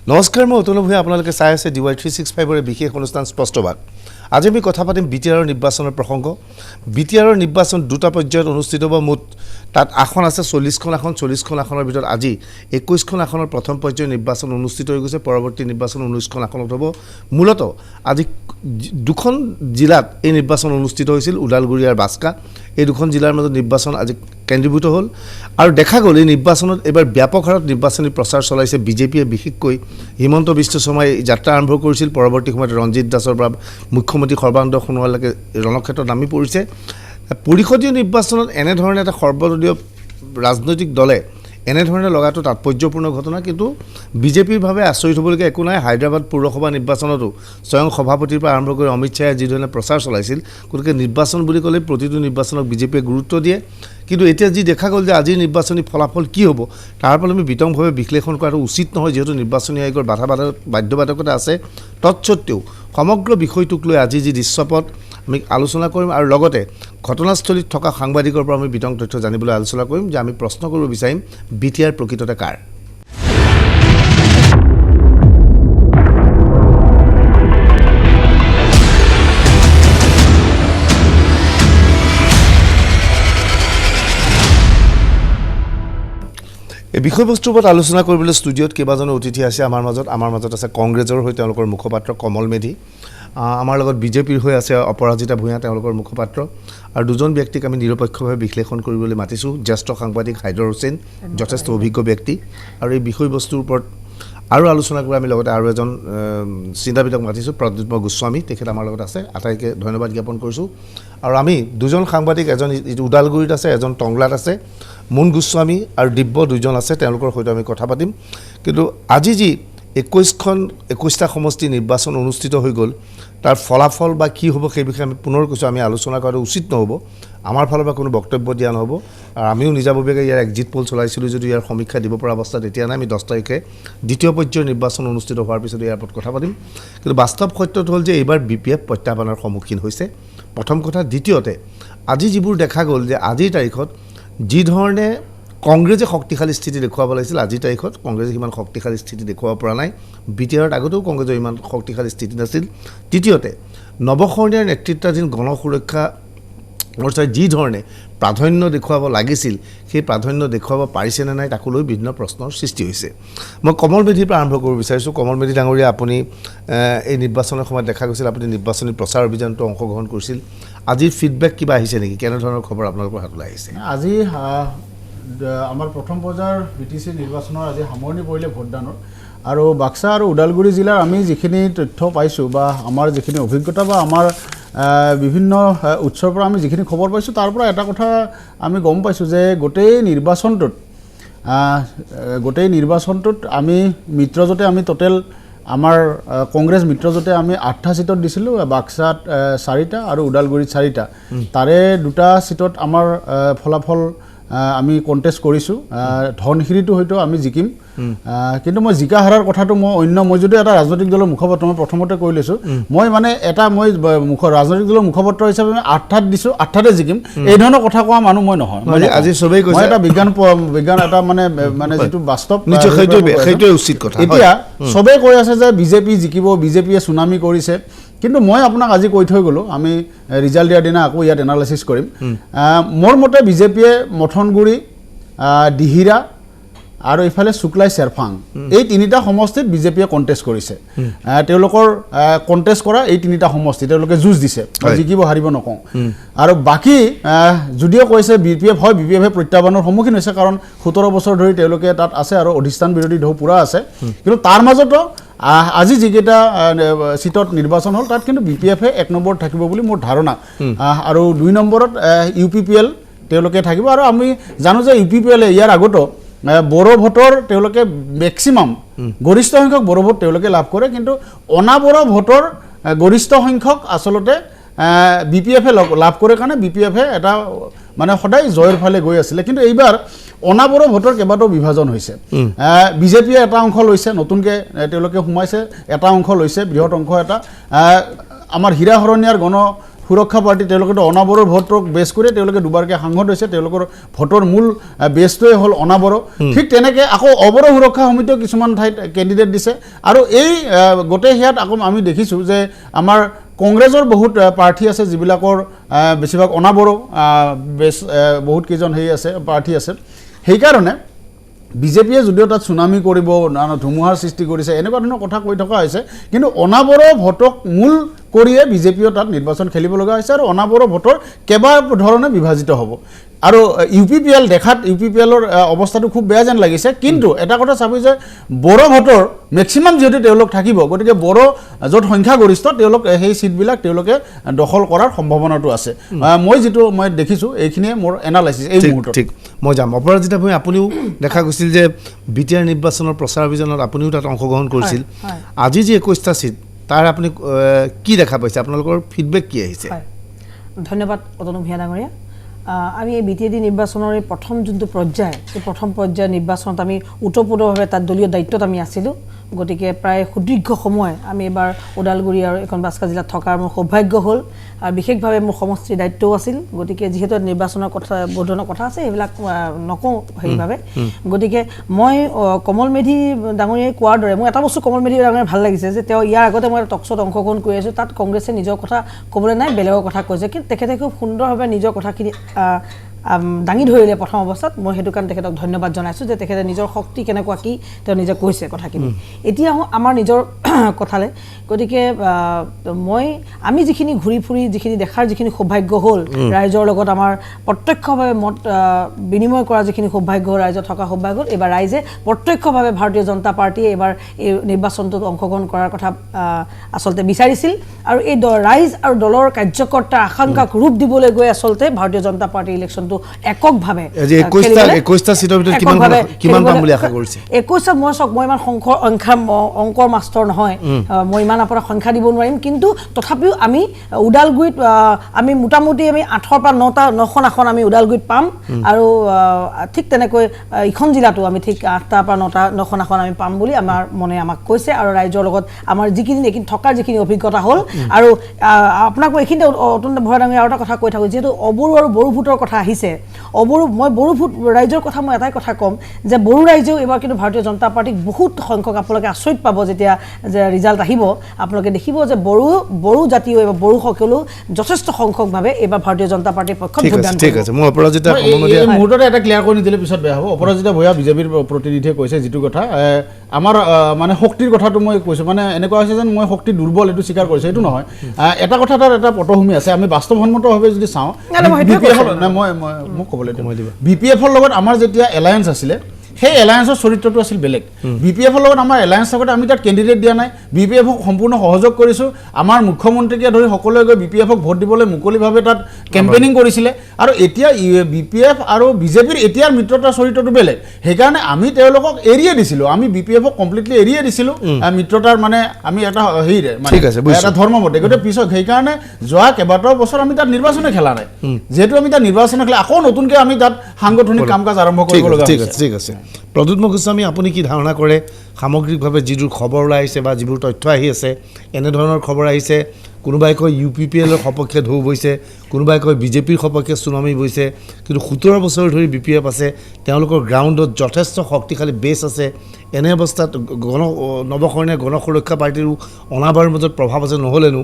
নমস্কাৰ মই অতুল ভূঞা আপোনালোকে চাই আছে DY365 ৰ বিশেষ অনুষ্ঠান স্পষ্টবাদ আজি আমি কথা পাতিম বিটিআৰৰ নিৰ্বাচনৰ প্ৰসংগ বিটিআৰৰ নিৰ্বাচন দুটা পৰ্যায়ত অনুষ্ঠিত হ'ব মুঠ তাত আসন আছে 40খন আসন 40খন আসনৰ ভিতৰত আজি 21খন আসনৰ প্ৰথম পৰ্যায়ৰ নিৰ্বাচন অনুষ্ঠিত হৈ গৈছে পৰৱৰ্তী নিৰ্বাচন 19খন আসনত হ'ব মূলত আজি দুখন জিলাত এই নিৰ্বাচন অনুষ্ঠিত হৈছিল উদালগুৰি আৰু বাস্কা এই দুখন জিলাৰ মাজত নিৰ্বাচন আজি কেন্দ্ৰীভূত হ'ল আৰু দেখা গ'ল এই নিৰ্বাচনত এবাৰ ব্যাপক হাৰত নিৰ্বাচনী প্ৰচাৰ চলাইছে বিজেপিয়ে বিশেষকৈ হিমন্ত বিশ্ব শৰ্মাই যাত্ৰা আৰম্ভ কৰিছিল পৰৱৰ্তী সময়ত ৰঞ্জিত দাসৰ পৰা মুখ্যমন্ত্ৰী সৰ্বানন্দ সোণোৱাললৈকে ৰণক্ষেত্ৰত নামি পৰিছে পৰিষদীয় নিৰ্বাচনত এনে ধৰণে এটা সৰ্বদলীয় ৰাজনৈতিক দলে এনে ধৰণে লগাটো তাৎপৰ্যপূৰ্ণ ঘটনা কিন্তু বিজেপিৰ ভাৱে আচৰিত হ'বলগীয়া একো নাই হায়দৰাবাদ পৌৰসভা নিৰ্বাচনতো স্বয়ং সভাপতিৰ পৰা আৰম্ভ কৰি অমিত শ্বাহে যি ধৰণে প্ৰচাৰ চলাইছিল গতিকে নিৰ্বাচন বুলি ক'লে প্ৰতিটো নিৰ্বাচনক বিজেপিয়ে গুৰুত্ব দিয়ে কিন্তু এতিয়া যি দেখা গ'ল যে আজিৰ নিৰ্বাচনী ফলাফল কি হ'ব তাৰ পৰা আমি বিতংভাৱে বিশ্লেষণ কৰাটো উচিত নহয় যেহেতু নিৰ্বাচনী আয়োগৰ বাধ্যবাধকতা আছে তৎসত্ত্বেও সমগ্ৰ বিষয়টোক লৈ আজি যি দৃশ্যপট আমি আলোচনা কৰিম আৰু লগতে ঘটনাস্থলীত থকা সাংবাদিকৰ পৰা আমি বিতং তথ্য জানিবলৈ আলোচনা কৰিম যে আমি প্ৰশ্ন কৰিব বিচাৰিম বিটিআৰ প্ৰকৃততে কাৰ এই বিষয়বস্তুৰ ওপৰত আলোচনা কৰিবলৈ ষ্টুডিঅ'ত কেইবাজন অতিথি আছে আমাৰ মাজত আছে কংগ্ৰেছৰ হৈ তেওঁলোকৰ মুখপাত্ৰ কমল মেধি আমাৰ লগত বিজেপিৰ হৈ আছে অপৰাজিতা ভূঞা তেওঁলোকৰ মুখপাত্ৰ আৰু দুজন ব্যক্তিক আমি নিৰপেক্ষভাৱে বিশ্লেষণ কৰিবলৈ মাতিছোঁ জ্যেষ্ঠ সাংবাদিক হাইদৰ হুছেইন যথেষ্ট অভিজ্ঞ ব্যক্তি আৰু এই বিষয়বস্তুৰ ওপৰত আৰু আলোচনা কৰি আমি লগতে আৰু এজন চিন্তাবিদক মাতিছোঁ প্ৰদ্যুৎ গোস্বামী তেখেত আমাৰ লগত আছে আটাইকে ধন্যবাদ জ্ঞাপন কৰিছোঁ আৰু আমি দুজন সাংবাদিক এজন উদালগুৰিত আছে এজন টংলাত আছে মুন গোস্বামী আৰু দিব্য দুজন আছে তেওঁলোকৰ সৈতে আমি কথা পাতিম কিন্তু আজি যি 21টা সমষ্টি নিৰ্বাচন অনুষ্ঠিত হৈ গ'ল তাৰ ফলাফল বা কি হ'ব সেই বিষয়ে আমি পুনৰ কৈছোঁ আমি আলোচনা কৰাটো উচিত নহ'ব আমাৰ ফালৰ পৰা কোনো বক্তব্য দিয়া নহ'ব আৰু আমিও নিজাববীয়াকৈ ইয়াৰ এক্সিট পোল চলাইছিলোঁ যদি ইয়াৰ সমীক্ষা দিব পৰা অৱস্থাত এতিয়া নাই আমি 10 তাৰিখে দ্বিতীয় পৰ্যায়ৰ নিৰ্বাচন অনুষ্ঠিত হোৱাৰ পিছত ইয়াৰ ওপৰত কথা পাতিম কিন্তু বাস্তৱ সত্যটো হ'ল যে এইবাৰ বিপিএফ প্ৰত্যাহ্বানৰ সন্মুখীন হৈছে প্ৰথম কথা দ্বিতীয়তে আজি যিবোৰ দেখা গ'ল যে আজিৰ তাৰিখত যি ধৰণে কংগ্ৰেছে শক্তিশালী স্থিতি দেখুৱাব লাগিছিল আজিৰ তাৰিখত কংগ্ৰেছে ইমান শক্তিশালী স্থিতি দেখুৱাব পৰা নাই বিটিআৰত আগতেও কংগ্ৰেছৰ ইমান শক্তিশালী স্থিতি নাছিল তৃতীয়তে নৱশৰণীয়াৰ নেতৃত্বাধীন গণসুৰক্ষা মৰ্চাই যি ধৰণে প্ৰাধান্য দেখুৱাব লাগিছিল সেই প্ৰাধান্য দেখুৱাব পাৰিছে নে নাই তাকো লৈ বিভিন্ন প্ৰশ্নৰ সৃষ্টি হৈছে মই কমল মেধিৰ পৰা আৰম্ভ কৰিব বিচাৰিছোঁ কমল মেধি ডাঙৰীয়া আপুনি এই নিৰ্বাচনৰ সময়ত দেখা গৈছিল আপুনি নিৰ্বাচনী প্ৰচাৰ অভিযানটো অংশগ্ৰহণ কৰিছিল আজিৰ ফিডবেক কিবা আহিছে নেকি কেনেধৰণৰ খবৰ আপোনালোকৰ হাতলৈ আহিছে আজি আমাৰ প্ৰথম পৰ্যায়ৰ বিটিচি নিৰ্বাচনৰ আজি সামৰণি পৰিলে ভোটদানৰ আৰু বাক্সা আৰু ওদালগুৰি জিলাৰ আমি যিখিনি তথ্য পাইছোঁ বা আমাৰ যিখিনি অভিজ্ঞতা বা আমাৰ বিভিন্ন উৎসৰ পৰা আমি যিখিনি খবৰ পাইছোঁ তাৰ পৰা এটা কথা আমি গম পাইছোঁ যে গোটেই নিৰ্বাচনটোত আমি মিত্ৰজোঁটে আমি টোটেল আমাৰ কংগ্ৰেছ মিত্ৰজোঁটে আমি 8টা সিটত দিছিলোঁ বাক্সাত 4টা আৰু ওদালগুৰিত 4টা তাৰে 2টা সিটত আমাৰ ফলাফল আমি কণ্টেষ্ট কৰিছোঁ ধনশিৰিটো হয়তো আমি জিকিম কিন্তু মই জিকা হাৰাৰ কথাটো মই যদি এটা ৰাজনৈতিক দলৰ মুখপাত্ৰ মই প্ৰথমতে কৈ লৈছোঁ মই মানে এটা ৰাজনৈতিক দলৰ মুখপাত্ৰ হিচাপে আমি 8টাত দিছোঁ 8টাতে জিকিম এই ধৰণৰ কথা কোৱা মানুহ মই নহয় আজি চবেই কৈছে এটা বিজ্ঞান এটা মানে যিটো বাস্তৱ সেইটোৱে উচিত কথা এতিয়া চবেই কৈ আছে যে বিজেপি জিকিব বিজেপিয়ে চুনামি কৰিছে কিন্তু মই আপোনাক আজি কৈ থৈ গ'লোঁ আমি ৰিজাল্ট দিয়াৰ দিনা আকৌ ইয়াত এনালাইচিছ কৰিম মোৰ মতে বিজেপিয়ে মথনগুৰি দিহিৰা আৰু ইফালে শুক্লাই চেৰফাং এই 3টা সমষ্টিত বিজেপিয়ে কণ্টেষ্ট কৰিছে তেওঁলোকৰ কণ্টেষ্ট কৰা এই 3টা সমষ্টি তেওঁলোকে যুঁজ দিছে জিকিব হাৰিব নকওঁ আৰু বাকী যদিও কৈছে বিপিএফে প্ৰত্যাহ্বানৰ সন্মুখীন হৈছে কাৰণ 17 বছৰ ধৰি তেওঁলোকে তাত আছে আৰু অধিষ্ঠান বিৰোধী ঢৌ পুৰা আছে কিন্তু তাৰ মাজতো আজি যিকেইটা সিটত নিৰ্বাচন হ'ল তাত কিন্তু বিপিএফে 1 নম্বৰত থাকিব বুলি মোৰ ধাৰণা আৰু 2 নম্বৰত ইউপিপিএল তেওঁলোকে থাকিব আৰু আমি জানো যে ইউপিপিএলে ইয়াৰ আগতো বড়ো ভোটৰ তেওঁলোকে মেক্সিমাম গৰিষ্ঠ সংখ্যক বড়ো ভোট তেওঁলোকে লাভ কৰে কিন্তু অনাবড়ো ভোটৰ গৰিষ্ঠ সংখ্যক আচলতে বিপিএফে লাভ কৰে কাৰণে বিপিএফে এটা মানে সদায় জয়ৰ ফালে গৈ আছিলে কিন্তু এইবাৰ অনাবড়ো ভোটৰ কেইবাটাও বিভাজন হৈছে বিজেপিয়ে এটা অংশ লৈছে নতুনকৈ তেওঁলোকে সোমাইছে এটা অংশ লৈছে বৃহৎ অংশ এটা আমাৰ হীৰা হৰণীয়াৰ সুৰক্ষা পাৰ্টি তেওঁলোকেতো অনাবৰৰ ভোটক বেছ কৰি তেওঁলোকে দুবাৰকৈ সাংসদ হৈছে তেওঁলোকৰ ভোটৰ মূল বেছটোৱে হ'ল অনাবৰ ঠিক তেনেকৈ আকৌ অবৰ সুৰক্ষা সমিতিও কিছুমান ঠাইত কেণ্ডিডেট দিছে আৰু এই গোটেই সেয়াত আকৌ আমি দেখিছোঁ যে আমাৰ কংগ্ৰেছৰ বহুত প্ৰাৰ্থী আছে যিবিলাকৰ বেছিভাগ অনাবৰ বহুত কেইজন আছে প্ৰাৰ্থী আছে সেইকাৰণে বিজেপিয়ে যদিও তাত চুনামি কৰিব ধুমুহাৰ সৃষ্টি কৰিছে এনেকুৱা ধৰণৰ কথা কৈ থকা হৈছে কিন্তু অনাবৰ ভোটক মূল কৰিয়ে বিজেপিও তাত নিৰ্বাচন খেলিব লগা হৈছে আৰু অনাবৰ ভোটৰ কেইবা ধৰণে বিভাজিত হ'ব আৰু UPPL দেখাত UPPLৰ অৱস্থাটো খুব বেয়া যেন লাগিছে কিন্তু এটা কথা চাবি যে বড়ো ভোটৰ মেক্সিমাম যিহেতু তেওঁলোক থাকিব গতিকে বড়ো য'ত সংখ্যাগৰিষ্ঠ তেওঁলোক সেই সিটবিলাক তেওঁলোকে দখল কৰাৰ সম্ভাৱনাটো আছে মই দেখিছোঁ এইখিনিয়ে মোৰ এনালাইচিছ এই মুহূৰ্তত ঠিক মই যাম অপৰাজিতা ভূঞা আপুনিও দেখা গৈছিল যে BTR নিৰ্বাচনৰ প্ৰচাৰ অভিযানত আপুনিও তাত অংশগ্ৰহণ কৰিছিল আজি যি 21টা সিট তাৰ আপুনি কি দেখা পাইছে আপোনালোকৰ ফিডবেক কি আহিছে ধন্যবাদ অতনু ভূঞা ডাঙৰীয়া আমি এই BTAD নিৰ্বাচনৰ প্ৰথম যোনটো পৰ্যায় এই প্ৰথম পৰ্যায়ৰ নিৰ্বাচনত আমি উত্তৰপূৰ্বভাৱে তাত দলীয় দায়িত্বত আমি আছিলোঁ গতিকে প্ৰায় সুদীৰ্ঘ সময় আমি এবাৰ ওদালগুৰি আৰু এখন বাস্কা জিলাত থকাৰ মোৰ সৌভাগ্য হ'ল আৰু বিশেষভাৱে মোৰ সমষ্টিৰ দায়িত্বও আছিল গতিকে যিহেতু নিৰ্বাচনৰ কথা বহুধৰণৰ কথা আছে এইবিলাক নকওঁ সেইভাৱে গতিকে মই কমল মেধি ডাঙৰীয়াই কোৱাৰ দৰে মোৰ এটা বস্তু কমল মেধি ডাঙৰীয়াৰ ভাল লাগিছে যে তেওঁ ইয়াৰ আগতে মই টকশ্বত অংশগ্ৰহণ কৰি আছোঁ তাত কংগ্ৰেছে নিজৰ কথা ক'বলৈ নাই বেলেগৰ কথা কৈছে কিন্তু তেখেতে খুব সুন্দৰভাৱে নিজৰ কথাখিনি দাঙি ধৰিলে প্ৰথম অৱস্থাত মই সেইটো কাৰণে তেখেতক ধন্যবাদ জনাইছোঁ যে তেখেতে নিজৰ শক্তি কেনেকুৱা কি তেওঁ নিজে কৈছে কথাখিনি এতিয়া আমাৰ নিজৰ কথালে গতিকে আমি যিখিনি ঘূৰি ফুৰি যিখিনি দেখাৰ যিখিনি সৌভাগ্য হ'ল ৰাইজৰ লগত আমাৰ প্ৰত্যক্ষভাৱে মত বিনিময় কৰা যিখিনি সৌভাগ্য হ'ল ৰাইজত থকা সৌভাগ্য হ'ল এইবাৰ ৰাইজে প্ৰত্যক্ষভাৱে ভাৰতীয় জনতা পাৰ্টীয়ে এইবাৰ এই নিৰ্বাচনটোত অংশগ্ৰহণ কৰাৰ কথা আচলতে বিচাৰিছিল আৰু এই ৰাইজ আৰু দলৰ কাৰ্যকৰ্তাৰ আকাংক্ষাক ৰূপ দিবলৈ গৈ আচলতে ভাৰতীয় জনতা পাৰ্টীৰ ইলেকশ্যনটো এককভাৱে 21টা সিটৰ ভিতৰত কিমান পাম বুলি আশা কৰিছে 21টা মই ইমান অংকৰ মাষ্টৰ নহয় মই ইমান আপোনাৰ সংখ্যা দিব নোৱাৰিম কিন্তু তথাপিও আমি ওদালগুৰিত আমি মোটামুটি আমি 8ৰ পৰা 9খন আসন আমি ওদালগুৰিত পাম আৰু ঠিক তেনেকৈ ইখন জিলাতো আমি ঠিক 8টাৰ পৰা 9খন আসন আমি পাম বুলি আমাৰ মনে আমাক কৈছে আৰু ৰাইজৰ লগত আমাৰ যিখিনি থকাৰ যিখিনি অভিজ্ঞতা হ'ল আৰু আপোনাক এইখিনিতে অতন্ত ভয় ডাঙৰীয়া আৰু এটা কথা কৈ থাকোঁ যিহেতু অবড়ো আৰু বড়ো ভোটৰ কথা আহিছে মই বড়ো ভোট ৰাইজৰ কথা মই এটাই কথা ক'ম যে বড়ো ৰাইজেও এইবাৰ কিন্তু ভাৰতীয় জনতা পাৰ্টীক বহুত সংখ্যক আপোনালোকে আচৰিত পাব যেতিয়া যে ৰিজাল্ট আহিব আপোনালোকে দেখিব যে বড়ো জাতীয় এইবাৰ বড়োসকলেও যথেষ্ট সংখ্যকভাৱে এইবাৰ ভাৰতীয় জনতা পাৰ্টীৰ পক্ষত ভোটদান ঠিক আছে মই অপৰাজিতা মুহূৰ্ততে এটা ক্লিয়াৰ কৰি নিদিলে পিছত বেয়া হ'ব অপৰাজিতা ভূঞা বিজেপিৰ প্ৰতিনিধিয়ে কৈছে যিটো কথা আমাৰ মানে শক্তিৰ কথাটো মই কৈছোঁ মানে এনেকুৱা হৈছে যেন মই শক্তি দুৰ্বল এইটো স্বীকাৰ কৰিছোঁ এইটো নহয় এটা কথা তাত এটা পটভূমি আছে আমি বাস্তৱসন্মতভাৱে যদি চাওঁ মোক ক'বলৈ BPF-ৰ লগত আমাৰ যেতিয়া এলায়েন্স আছিলে সেই এলায়েন্সৰ চৰিত্ৰটো আছিল বেলেগ BPF-ৰ লগত আমাৰ এলায়েন্স থাকোঁতে আমি তাত কেণ্ডিডেট দিয়া নাই BPF-ক সম্পূৰ্ণ সহযোগ কৰিছোঁ আমাৰ মুখ্যমন্ত্ৰীকে ধৰি সকলোৱে গৈ BPF-ক ভোট দিবলৈ মুকলিভাৱে তাত কেম্পেইনিং কৰিছিলে আৰু এতিয়া BPF আৰু বিজেপিৰ এতিয়াৰ মিত্ৰতাৰ চৰিত্ৰটো বেলেগ সেইকাৰণে আমি তেওঁলোকক এৰিয়ে দিছিলোঁ আমি BPF-ক কমপ্লিটলি এৰিয়ে দিছিলোঁ মিত্ৰতাৰ মানে আমি এটা হেৰিৰে মানে এটা ধৰ্মমতে গতিকে পিছত সেইকাৰণে যোৱা কেইবাটাও বছৰ আমি তাত নিৰ্বাচনে খেলা নাই যিহেতু আমি তাত নিৰ্বাচনে খেলা আকৌ নতুনকৈ আমি তাত সাংগঠনিক কাম কাজ আৰম্ভ কৰিব লগা হৈছে ঠিক আছে প্ৰদ্যুৎ গোস্বামী আপুনি কি ধাৰণা কৰে সামগ্ৰিকভাৱে যিবোৰ খবৰ ওলাই আহিছে বা যিবোৰ তথ্য আহি আছে এনেধৰণৰ খবৰ আহিছে কোনোবাই কয় UPPLৰ সপক্ষে ঢৌ বৈছে কোনোবাই কয় বিজেপিৰ সপক্ষে চুনামি বৈছে কিন্তু 17 বছৰ ধৰি BPF আছে তেওঁলোকৰ গ্ৰাউণ্ডত যথেষ্ট শক্তিশালী বেছ আছে এনে অৱস্থাত নৱকৰণীয় গণ সুৰক্ষা পাৰ্টীৰো অনাবাৰৰ মাজত প্ৰভাৱ আছে নহ'লেনো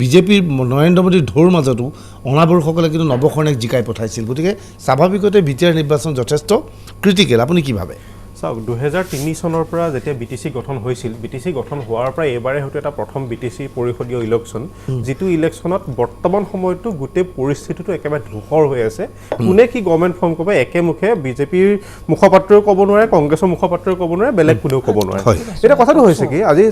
বিজেপিৰ নৰেন্দ্ৰ মোদীৰ ঢৌৰ মাজতো অনাবাৰসকলে কিন্তু নৱকৰণীক জিকাই পঠাইছিল গতিকে স্বাভাৱিকতে BTR নিৰ্বাচন যথেষ্ট ক্ৰিটিকেল আপুনি কি ভাবে চাওক 2003 চনৰ পৰা যেতিয়া BTC গঠন হৈছিল BTC গঠন হোৱাৰ পৰা এবাৰে হয়তো এটা প্ৰথম BTC পৰিষদীয় ইলেকশ্যন যিটো ইলেকশ্যনত বৰ্তমান সময়তো গোটেই পৰিস্থিতিটো একেবাৰে ধূসৰ হৈ আছে কোনে কি গভৰ্ণমেণ্ট ফৰ্ম কৰিব একেমুখে বিজেপিৰ মুখপাত্ৰও ক'ব নোৱাৰে কংগ্ৰেছৰ মুখপাত্ৰও ক'ব নোৱাৰে বেলেগ কোনেও ক'ব নোৱাৰে এটা কথাটো হৈছে কি আজি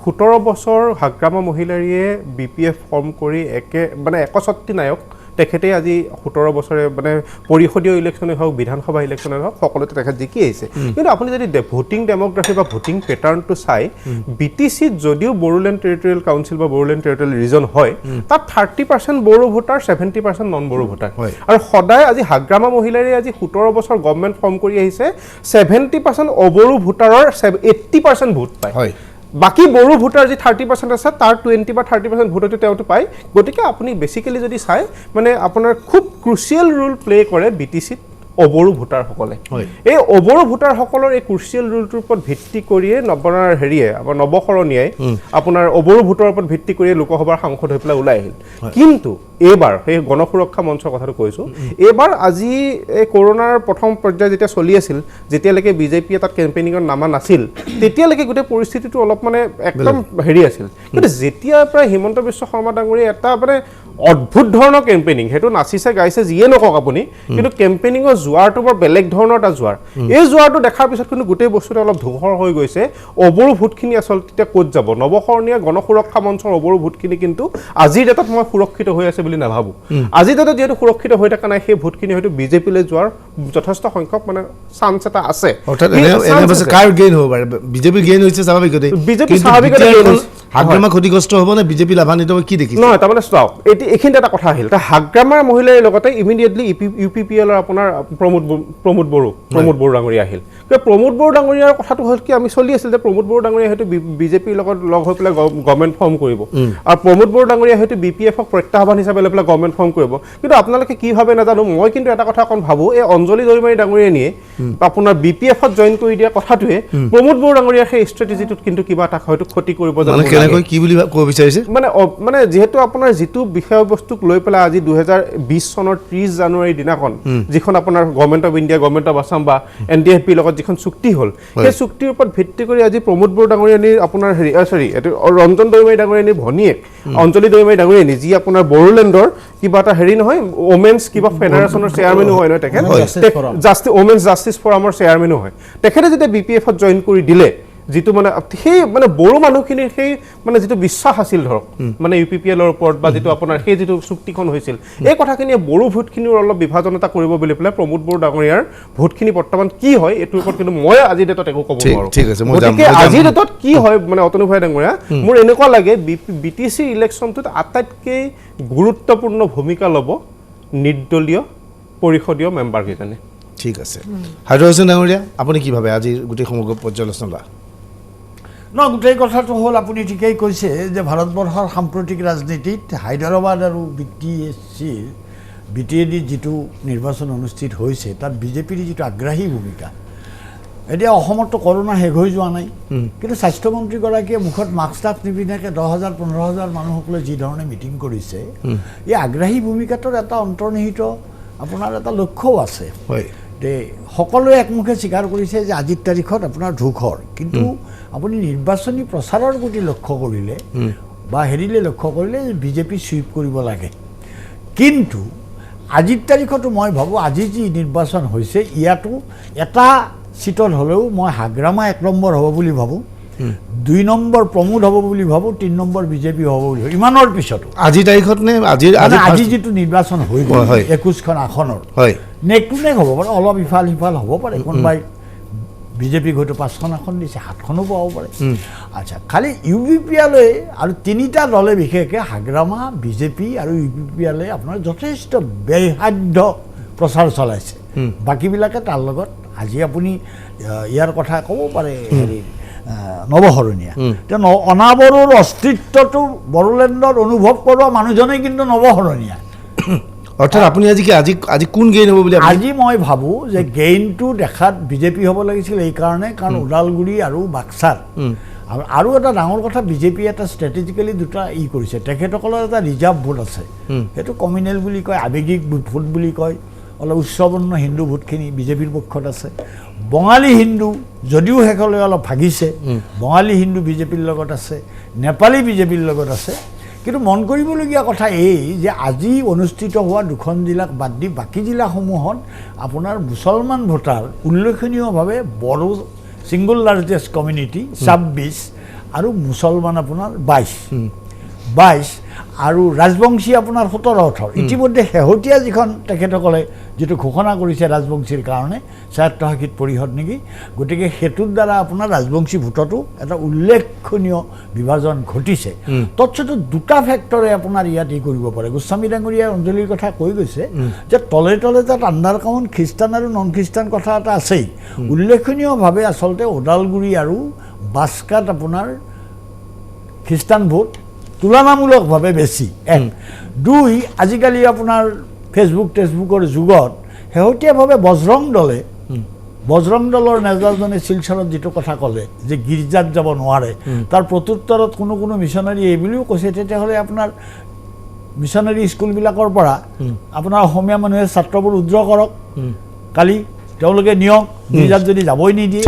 17 বছৰ হাগ্ৰামা মহিলাৰীয়ে BPF ফৰ্ম কৰি মানে একছত্ৰী নায়ক তেখেতে আজি 17 বছৰে মানে পৰিষদীয় ইলেকশ্যনে হওক বিধানসভা ইলেকশ্যনে হওক সকলোতে তেখেত জিকি আহিছে কিন্তু আপুনি যদি ভোটিং ডেমোগ্ৰাফি বা ভোটিং পেটাৰ্ণটো চাই BTCত যদিও বড়োলেণ্ড টেৰিটৰিয়েল কাউন্সিল বা বড়োলেণ্ড টেৰিটৰিয়েল ৰিজন হয় তাত 30% Bodo voter 70% non Bodo voter আৰু সদায় আজি হাগ্ৰামা মহিলাৰে আজি 17 বছৰ গভৰ্ণমেণ্ট ফৰ্ম কৰি আহিছে 70% অবড়ো ভোটাৰৰ 80% ভোট পায় বাকী বড়ো ভোটাৰ যি 30% আছে তাৰ 20 বা 30% ভোটটো তেওঁটো পায় গতিকে আপুনি বেসিক্যালি যদি চাই মানে আপোনাৰ খুব ক্ৰুচিয়েল ৰোল প্লে কৰে বিটিচিত অবড়ো ভোটাৰসকলে এই অবড়ো ভোটাৰসকলৰ এই ক্ৰুচিয়েল ৰোলটোৰ ওপৰত ভিত্তি কৰিয়ে আপোনাৰ হেৰিয়ে আমাৰ নৱসৰণীয়াই আপোনাৰ অবড়ো ভোটৰ ওপৰত ভিত্তি কৰিয়ে লোকসভাৰ সাংসদ হৈ পেলাই ওলাই আহিল কিন্তু এইবাৰ সেই গণসুৰক্ষা মঞ্চৰ কথাটো কৈছো এইবাৰ আজি এই কৰোনাৰ প্ৰথম পৰ্যায় যেতিয়া চলি আছিল যেতিয়ালৈকে বিজেপিয়ে তাত কেম্পেইনিঙৰ নামা নাছিল তেতিয়ালৈকে গোটেই পৰিস্থিতিটো অলপ মানে একদম হেৰি আছিল কিন্তু যেতিয়াৰ পৰা হিমন্ত বিশ্ব শৰ্মা ডাঙৰীয়া এটা মানে অদ্ভুত ধৰণৰ কেম্পেইনিং হেতু নাচিছে গাইছে যিয়ে নকক আপুনি কিন্তু কেম্পেইনিঙৰ জোৱাৰটো বৰ বেলেগ ধৰণৰ এটা জোৱাৰ এই জোৱাৰটো দেখাৰ পিছত কিন্তু গোটেই বস্তুটো অলপ ধূসৰ হৈ গৈছে অবড়ো ভোটখিনি আচলতে তেতিয়া ক'ত যাব নৱসৰণীয়া গণসুৰক্ষা মঞ্চৰ অবড়ো ভোটখিনি কিন্তু আজিৰ ডেটত মই সুৰক্ষিত হৈ আছে বুলি নাভাবো আজিৰ ডেটত যেহেতু সুৰক্ষিত হৈ থকা নাই সেই ভোটখিনি হয়তো বিজেপিলৈ যোৱাৰ যথেষ্ট সংখ্যক মানে চান্স এটা আছে অৰ্থাৎ কাৰ গেইন হ'ব পাৰে বিজেপি গেইন হৈছে স্বাভাৱিকতে বিজেপি স্বাভাৱিকতে হাগ্ৰামা ক্ষতিগ্ৰস্ত হ'ব নে বিজেপি লাভান্বিত হ'ব কি দেখিছে নহয় তাৰমানে চাওক এইখিনিতে এটা কথা আহিল হাগ্ৰামাৰ মহিলাৰ লগতে ইমিডিয়েটলি ইউপিপিএলৰ আপোনাৰ প্ৰমোদ বড়ো ডাঙৰীয়া আহিল প্ৰমোদ বড়ো ডাঙৰীয়াৰ কথাটো হ'ল কি আমি চলি আছিল যে প্ৰমোদ বড়ো ডাঙৰীয়া হয়তো বিজেপিৰ লগত লগ হৈ পেলাই গভৰ্ণমেণ্ট ফৰ্ম কৰিব আৰু প্ৰমোদ বড়ো ডাঙৰীয়া হয়তো বিপিএফক প্ৰত্যাহ্বান হিচাপে লৈ পেলাই গভৰ্ণমেণ্ট ফৰ্ম কৰিব কিন্তু আপোনালোকে কি ভাবে নাজানো মই কিন্তু এটা কথা অকণ ভাবো এই অঞ্জলি দৈমাৰী ডাঙৰীয়া নিয়ে আপোনাৰ বিপিএফত জইন কৰি দিয়া কথাটোৱে প্ৰমোদ বড়ো ডাঙৰীয়াৰ সেই ষ্ট্ৰেটেজিটোত কিন্তু কিবা এটা হয়তো ক্ষতি কৰিব কেনেকৈ কি বুলি ক'ব বিচাৰিছে মানে যেহেতু আপোনাৰ যিটো বিষয়বস্তুক লৈ পেলাই আজি 2020 চনৰ 30 জানুৱাৰীৰ দিনাখন যিখন আপোনাৰ government of India government of Assam বা এনডিএফপিৰ লগত যিখন চুক্তি হ'ল সেই চুক্তিৰ ওপৰত ভিত্তি কৰি আজি প্ৰমোদ বড়ো ডাঙৰীয়ানীৰ আপোনাৰ হেৰি এইটো ৰঞ্জন দৈমাৰী ডাঙৰীয়ানীৰ ভনীয়েক অঞ্জলি দৈমাৰী ডাঙৰীয়ানী যি আপোনাৰ বড়োলেণ্ডৰ কিবা এটা হেৰি নহয় ওমেন্স কিবা ফেডাৰেশ্যনৰ চেয়াৰমেনো হয় নহয় তেখেত ওমেন্স জাষ্টিছ ফৰামৰ চেয়াৰমেনো হয় তেখেতে যেতিয়া বিপিএফত জইন কৰি দিলে যিটো মানে সেই মানে বড়ো মানুহখিনিৰ সেই মানে যিটো বিশ্বাস আছিল ধৰক মানে ইউপিপিএলৰ ওপৰত বা যিটো আপোনাৰ সেই যিটো চুক্তিখন হৈছিল এই কথাখিনিয়ে বড়ো ভোটখিনিৰ অলপ বিভাজন এটা কৰিব বুলি পেলাই প্ৰমোদ বড়ো ডাঙৰীয়াৰ ভোটখিনি বৰ্তমান কি হয় এইটোৰ ওপৰত কিন্তু মই আজি ডেটত একো ক'ব নোৱাৰো গতিকে আজি ডেটত কি হয় মানে অতনু ভাই ডাঙৰীয়া মোৰ এনেকুৱা লাগে বিটিচি ইলেকশ্যনটোত আটাইতকৈ গুৰুত্বপূৰ্ণ ভূমিকা ল'ব নিৰ্দলীয় পৰিষদীয় মেম্বাৰকেইজনে ঠিক আছে হাইদৰ হোসেন ডাঙৰীয়া আপুনি কি ভাবে আজি গোটেই সমগ্ৰ পৰ্যালোচনা গোটেই কথাটো হ'ল আপুনি ঠিকেই কৈছে যে ভাৰতবৰ্ষৰ সাম্প্ৰতিক ৰাজনীতিত হায়দৰাবাদ আৰু বিটিএডি যিটো নিৰ্বাচন অনুষ্ঠিত হৈছে তাত বিজেপিৰ যিটো আগ্ৰাহী ভূমিকা এতিয়া অসমতো কৰোনা শেষ হৈ যোৱা নাই কিন্তু স্বাস্থ্যমন্ত্ৰীগৰাকীয়ে মুখত মাস্ক নিপিন্ধাকে 10,000-15,000 মানুহক লৈ যি ধৰণে মিটিং কৰিছে এই আগ্ৰাহী ভূমিকাটোৰ এটা অন্তৰ্নিহিত আপোনাৰ এটা লক্ষ্যও আছে সকলোৱে একমুখে স্বীকাৰ কৰিছে যে আজিৰ তাৰিখত আপোনাৰ ধূসৰ কিন্তু আপুনি নিৰ্বাচনী প্ৰচাৰৰ প্ৰতি লক্ষ্য কৰিলে বা হেৰিলে লক্ষ্য কৰিলে বিজেপি চুইপ কৰিব লাগে কিন্তু আজিৰ তাৰিখতো মই ভাবোঁ আজি যি নিৰ্বাচন হৈছে ইয়াতো এটা সিটত হ'লেও মই হাগ্ৰামা 1 নম্বৰ হ'ব বুলি ভাবোঁ 2 নম্বৰ প্ৰমোদ হ'ব বুলি ভাবোঁ 3 নম্বৰ বিজেপি হ'ব বুলি ভাবোঁ ইমানৰ পিছতো আজি তাৰিখত নে আজি যিটো নিৰ্বাচন হৈ গ'ল 21খন আসনৰ নেকটো নেক হ'ব পাৰে অলপ ইফাল সিফাল হ'ব পাৰে কোনোবাই বিজেপিক হয়তো 5খন আসন দিছে 7খনো পাব পাৰে আচ্ছা খালি ইউপিপিএলৈ আৰু 3টা দলে বিশেষকৈ হাগ্ৰামা বিজেপি আৰু ইউপিপিএলে আপোনাৰ যথেষ্ট ব্যয়সাধ্য প্ৰচাৰ চলাইছে বাকীবিলাকে তাৰ লগত আজি আপুনি ইয়াৰ কথা ক'ব পাৰে হেৰি নৱসৰণীয়া অনাবৰৰ অস্তিত্বটো বড়োলেণ্ডত অনুভৱ কৰোৱা মানুহজনেই কিন্তু নৱসৰণীয়া অৰ্থাৎ আপুনি আজি কোন গেইন হ'ব বুলি আজি মই ভাবোঁ যে গেইনটো দেখাত বিজেপি হ'ব লাগিছিল এইকাৰণে কাৰণ ওদালগুৰি আৰু বাক্সাৰ আৰু এটা ডাঙৰ কথা বিজেপি এটা ষ্ট্ৰেটেজিকেলি দুটা কৰিছে তেখেতসকলৰ এটা ৰিজাৰ্ভ ভোট আছে সেইটো কমিউনেল বুলি কয় আৱেগিক ভোট বুলি কয় অলপ উচ্চবৰ্ণ হিন্দু ভোটখিনি বিজেপিৰ পক্ষত আছে বঙালী হিন্দু যদিও শেষলৈ অলপ ভাগিছে বঙালী হিন্দু বিজেপিৰ লগত আছে নেপালী বিজেপিৰ লগত আছে কিন্তু মন কৰিবলগীয়া কথা এই যে আজি অনুষ্ঠিত হোৱা 2খন জিলাক বাদ দি বাকী জিলাসমূহত আপোনাৰ মুছলমান ভোটাৰ উল্লেখনীয়ভাৱে বড়ো ছিংগুল লাৰ্জেষ্ট কমিউনিটি 26 আৰু মুছলমান আপোনাৰ 22 আৰু ৰাজবংশী আপোনাৰ 17-18 ইতিমধ্যে শেহতীয়া যিখন তেখেতসকলে যিটো ঘোষণা কৰিছে ৰাজবংশীৰ কাৰণে স্বায়ত্তশাসিত পৰিষদ নেকি গতিকে সেইটোৰ দ্বাৰা আপোনাৰ ৰাজবংশী ভোটতো এটা উল্লেখনীয় বিভাজন ঘটিছে তৎসত্ত্বেও 2টা ফেক্টৰে আপোনাৰ ইয়াত কৰিব পাৰে গোস্বামী ডাঙৰীয়াই অঞ্জলিৰ কথা কৈ গৈছে যে তলে তলে তাত আণ্ডাৰ কাউণ্ট খ্ৰীষ্টান আৰু নন খ্ৰীষ্টান কথা এটা আছেই উল্লেখনীয়ভাৱে আচলতে ওদালগুৰি আৰু বাস্কাত আপোনাৰ খ্ৰীষ্টান ভোট তুলনামূলকভাৱে বেছি। এক দুই, আজিকালি আপোনাৰ ফেচবুকৰ যুগত শেহতীয়াভাৱে বজৰং দলৰ নেতাজনে শিলচৰত যিটো কথা ক'লে যে গীৰ্জাত যাব নোৱাৰে, তাৰ প্ৰত্যুত্তৰত কোনো মিছনাৰী এই বুলিও কৈছে তেতিয়াহ'লে আপোনাৰ মিছনাৰী স্কুলবিলাকৰ পৰা আপোনাৰ অসমীয়া মানুহে ছাত্ৰবোৰ উদ্ৰ কৰক, কালি তেওঁলোকে নিয়ক, গীৰ্জাত যদি যাবই নিদিয়ে।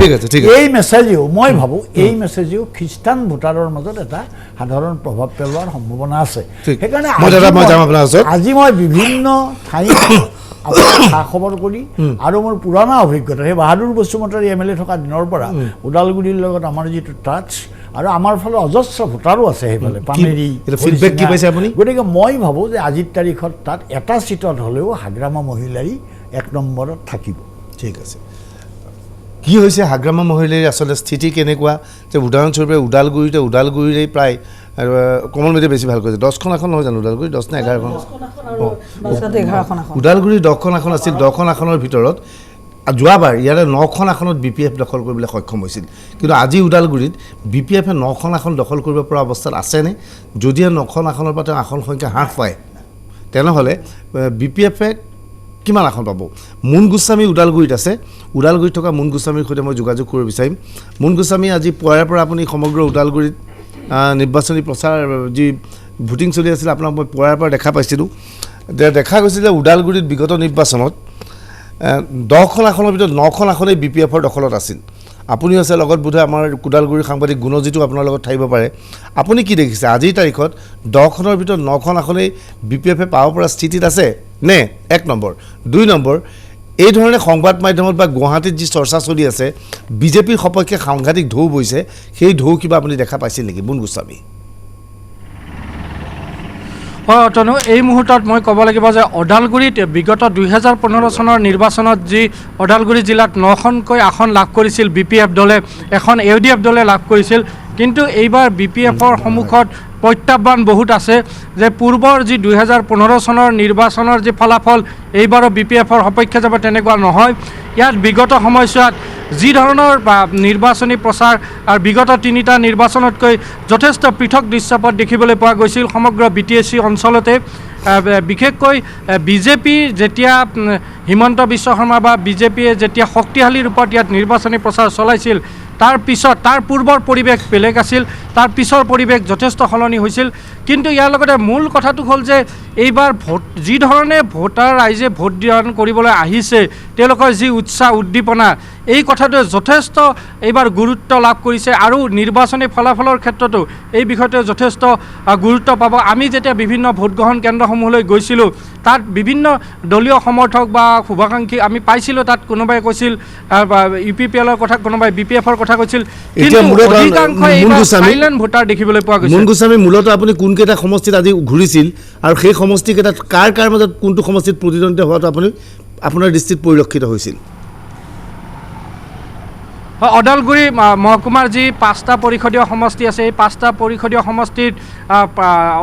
এই মেছেজেও মই ভাবোঁ এই মেছেজেও খ্ৰীষ্টান ভোটাৰৰ মাজত এটা সাধাৰণ প্ৰভাৱ পেলোৱাৰ সম্ভাৱনা আছে। সেইকাৰণে আজি মই বিভিন্ন ঠাইত খা খবৰ কৰি আৰু মোৰ পুৰণা অভিজ্ঞতা সেই বাহাদুৰ বসুমতাৰী MLA থকা দিনৰ পৰা ওদালগুৰিৰ লগত আমাৰ যিটো টাচ আৰু আমাৰ ফালে অজস্ৰ ভোটাৰো আছে সেইফালে পানেৰী। গতিকে মই ভাবোঁ যে আজিৰ তাৰিখত তাত এটা চিটত হ'লেও হাগ্ৰামা মহিলাৰী 1 নম্বৰত থাকিব। ঠিক আছে, কি হৈছে হাগ্ৰামা মহিলাৰ আচলতে স্থিতি কেনেকুৱা যে উদাহৰণস্বৰূপে ওদালগুৰিৰে প্ৰায় কমল মেধিয়ে বেছি ভাল কৰিছে 10খন আসন নহয় জানো ওদালগুৰি 10 নে 11খন ওদালগুৰি 10খন আসন আছিল 10খন আসনৰ ভিতৰত যোৱাবাৰ ইয়াৰে 9খন আসনত BPF দখল কৰিবলৈ সক্ষম হৈছিল কিন্তু আজি ওদালগুৰিত BPFে 9খন আসন দখল কৰিব পৰা অৱস্থাত আছেনে যদিহে 9খন আসনৰ পৰা তেওঁ আসন সংখ্যা হ্ৰাস পায় তেনেহ'লে BPFে কিমান আসন পাব মুন গোস্বামী ওদালগুৰিত আছে ওদালগুৰিত থকা মুন গোস্বামীৰ সৈতে মই যোগাযোগ কৰিব বিচাৰিম মুন গোস্বামী আজি পুৱাৰে পৰা আপুনি সমগ্ৰ ওদালগুৰিত নিৰ্বাচনী প্ৰচাৰ যি ভোটিং চলি আছিল আপোনাক মই পুৱাৰে পৰা দেখা পাইছিলোঁ দেখা গৈছিল যে ওদালগুৰিত বিগত নিৰ্বাচনত 10খন আসনৰ ভিতৰত 9খন আসনেই BPFৰ দখলত আছিল আপুনি আছে লগত বোধহয় আমাৰ ওদালগুৰিৰ সাংবাদিক গুণজিতো আপোনাৰ লগত থাকিব পাৰে আপুনি কি দেখিছে আজিৰ তাৰিখত 10খনৰ ভিতৰত 9খন আসনেই BPFে পাব পৰা স্থিতিত আছে নে 1 নম্বৰ 2 নম্বৰ এই ধৰণে সংবাদ মাধ্যমত বা গুৱাহাটীত যি চৰ্চা চলি আছে বিজেপিৰ সপক্ষে সাংঘাতিক ঢৌ বৈছে সেই ঢৌ কিবা আপুনি দেখা পাইছিল নেকি মুন গোস্বামী হয় অতনু এই মুহূৰ্তত মই ক'ব লাগিব যে ওদালগুৰিত বিগত 2015 চনৰ নিৰ্বাচনত যি ওদালগুৰি জিলাত 9খনকৈ আসন লাভ কৰিছিল BPF দলে এখন AUDF দলে লাভ কৰিছিল কিন্তু এইবাৰ BPFৰ সন্মুখত প্ৰত্যাহ্বান বহুত আছে যে পূৰ্বৰ যি 2015 চনৰ নিৰ্বাচনৰ যি ফলাফল এইবাৰো BPFৰ সপক্ষে যাব তেনেকুৱা নহয় ইয়াত বিগত সময়ছোৱাত যি ধৰণৰ নিৰ্বাচনী প্ৰচাৰ আৰু বিগত 3টা নিৰ্বাচনতকৈ যথেষ্ট পৃথক দৃশ্যপট দেখিবলৈ পোৱা গৈছিল সমগ্ৰ BTSC অঞ্চলতে বিশেষকৈ বিজেপি যেতিয়া হিমন্ত বিশ্ব শৰ্মা বা বিজেপিয়ে যেতিয়া শক্তিশালী ৰূপত ইয়াত নিৰ্বাচনী প্ৰচাৰ চলাইছিল তাৰ পিছত তাৰ পূৰ্বৰ পৰিৱেশ বেলেগ আছিল তাৰ পিছৰ পৰিৱেশ যথেষ্ট সলনি হৈছিল কিন্তু ইয়াৰ লগতে মূল কথাটো হ'ল যে এইবাৰ ভোট যি ধৰণে ভোটাৰ ৰাইজে ভোট দান কৰিবলৈ আহিছে তেওঁলোকৰ যি উৎসাহ উদ্দীপনা এই কথাটোৱে যথেষ্ট এইবাৰ গুৰুত্ব লাভ কৰিছে আৰু নিৰ্বাচনী ফলাফলৰ ক্ষেত্ৰতো এই বিষয়টোৱে যথেষ্ট গুৰুত্ব পাব আমি যেতিয়া বিভিন্ন ভোটগ্ৰহণ কেন্দ্ৰসমূহলৈ গৈছিলোঁ তাত বিভিন্ন দলীয় সমৰ্থক বা শুভাকাংক্ষী আমি পাইছিলোঁ তাত কোনোবাই কৈছিল UPPLৰ কথা কোনোবাই BPFৰ কথা কৈছিল কিন্তু অধিকাংশ এইবাৰ সাইলেণ্ট ভোটাৰ দেখিবলৈ পোৱা গৈছে মুন গোস্বামী মূলত আপুনি কোনকেইটা সমষ্টিত আজি ঘূৰিছিল আৰু সেই সমষ্টিকেইটাত কাৰ মাজত কোনটো সমষ্টিত প্ৰতিদ্বন্দ্বিতা হোৱাটো আপুনি আপোনাৰ দৃষ্টিত পৰিলক্ষিত হৈছিল ওদালগুৰি মহকুমাৰ যি 5টা পৰিষদীয় সমষ্টি আছে এই 5টা পৰিষদীয় সমষ্টিত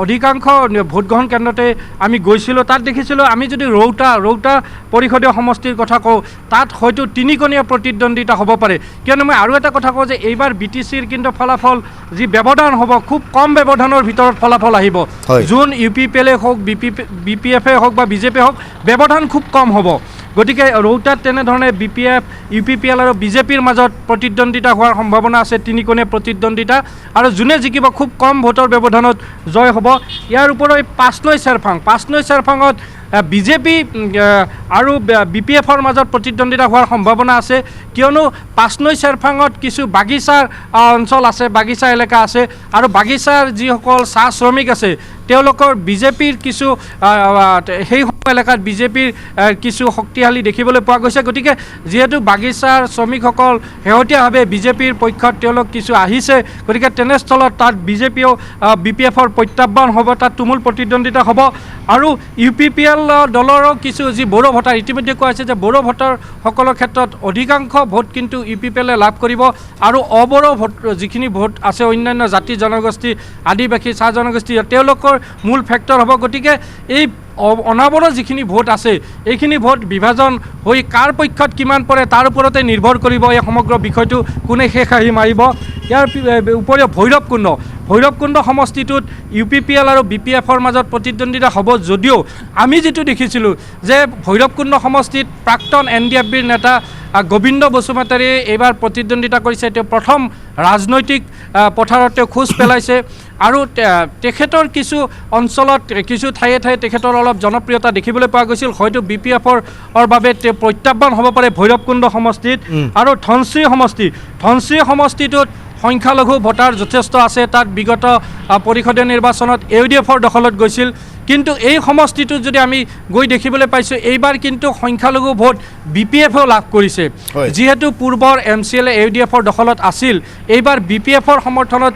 অধিকাংশ ভোটগ্ৰহণ কেন্দ্ৰতে আমি গৈছিলোঁ তাত দেখিছিলোঁ আমি যদি ৰৌতা পৰিষদীয় সমষ্টিৰ কথা কওঁ তাত হয়তো 3কোণীয়া প্ৰতিদ্বন্দ্বিতা হ'ব পাৰে কিয়নো মই আৰু এটা কথা কওঁ যে এইবাৰ BTCৰ কিন্তু ফলাফল যি ব্যৱধান হ'ব খুব কম ব্যৱধানৰ ভিতৰত ফলাফল আহিব যোন UPPLে হওক BPFে হওক বা বিজেপিয়ে হওক ব্যৱধান খুব কম হ'ব গতিকে ৰৌতাত তেনেধৰণে BPF UPPL আৰু বিজেপিৰ মাজত প্ৰতিদ্বন্দ্বিতা হোৱাৰ সম্ভাৱনা আছে 3কোণীয়া প্ৰতিদ্বন্দ্বিতা আৰু যোনে জিকিব খুব কম ভোটৰ ব্যৱধানত জয় হ'ব ইয়াৰ ওপৰত পাঁচনৈ চেৰফাঙত বিজেপি আৰু BPFৰ মাজত প্ৰতিদ্বন্দ্বিতা হোৱাৰ সম্ভাৱনা আছে কিয়নো পাঁচনৈ চেৰফাঙত কিছু বাগিচাৰ অঞ্চল আছে বাগিচা এলেকা আছে আৰু বাগিচাৰ যিসকল চাহ শ্ৰমিক আছে তেওঁলোকৰ বিজেপিৰ কিছু সেই এলেকাত বিজেপিৰ কিছু শক্তিশালী দেখিবলৈ পোৱা গৈছে গতিকে যেহেতু বাগিচাৰ শ্ৰমিকসকল শেহতীয়াভাৱে বিজেপিৰ পক্ষত তেওঁলোক কিছু আহিছে গতিকে তেনেস্থলত তাত বিজেপিও BPFৰ প্ৰত্যাহ্বান হ'ব তাত তুমুল প্ৰতিদ্বন্দ্বিতা হ'ব আৰু UPPL দলৰো কিছু যি বড়ো ভোটাৰ ইতিমধ্যে কোৱা হৈছে যে বড়ো ভোটাৰসকলৰ ক্ষেত্ৰত অধিকাংশ ভোট কিন্তু UPPLে লাভ কৰিব আৰু অবড়ো ভোট যিখিনি ভোট আছে অন্যান্য জাতি জনগোষ্ঠী আদিবাসী চাহ জনগোষ্ঠী তেওঁলোকৰ মূল ফেক্টৰ হ'ব গতিকে এই অনাবড়ো যিখিনি ভোট আছে এইখিনি ভোট বিভাজন হৈ কাৰ পক্ষত কিমান পৰে তাৰ ওপৰতে নিৰ্ভৰ কৰিব এই সমগ্ৰ বিষয়টো কোনে শেষ আহি মাৰিব ইয়াৰ উপৰিও ভৈৰৱকুণ্ড সমষ্টিটোত UPPL আৰু BPFৰ মাজত প্ৰতিদ্বন্দ্বিতা হ'ব যদিও আমি যেটো দেখিছিলোঁ যে ভৈৰৱকুণ্ড সমষ্টিত প্ৰাক্তন NDFBৰ নেতা গোবিন্দ বসুমতাৰীয়ে এইবাৰ প্ৰতিদ্বন্দ্বিতা কৰিছে তেওঁ প্ৰথম ৰাজনৈতিক পথাৰত তেওঁ খোজ পেলাইছে আৰু তেখেতৰ কিছু অঞ্চলত কিছু ঠায়ে ঠায়ে তেখেতৰ অলপ জনপ্ৰিয়তা দেখিবলৈ পোৱা গৈছিল হয়তো BPFৰ বাবে তেওঁ প্ৰত্যাহ্বান হ'ব পাৰে ভৈৰৱকুণ্ড সমষ্টিত আৰু ধনশ্ৰী সমষ্টিটোত সংখ্যালঘু ভোটাৰ যথেষ্ট আছে তাত বিগত পৰিষদীয় নিৰ্বাচনত AUDFৰ দখলত গৈছিল কিন্তু এই সমষ্টিটোত যদি আমি গৈ দেখিবলৈ পাইছোঁ এইবাৰ কিন্তু সংখ্যালঘু ভোট BPFও লাভ কৰিছে যিহেতু পূৰ্বৰ MCL AUDFৰ দখলত আছিল এইবাৰ BPFৰ সমৰ্থনত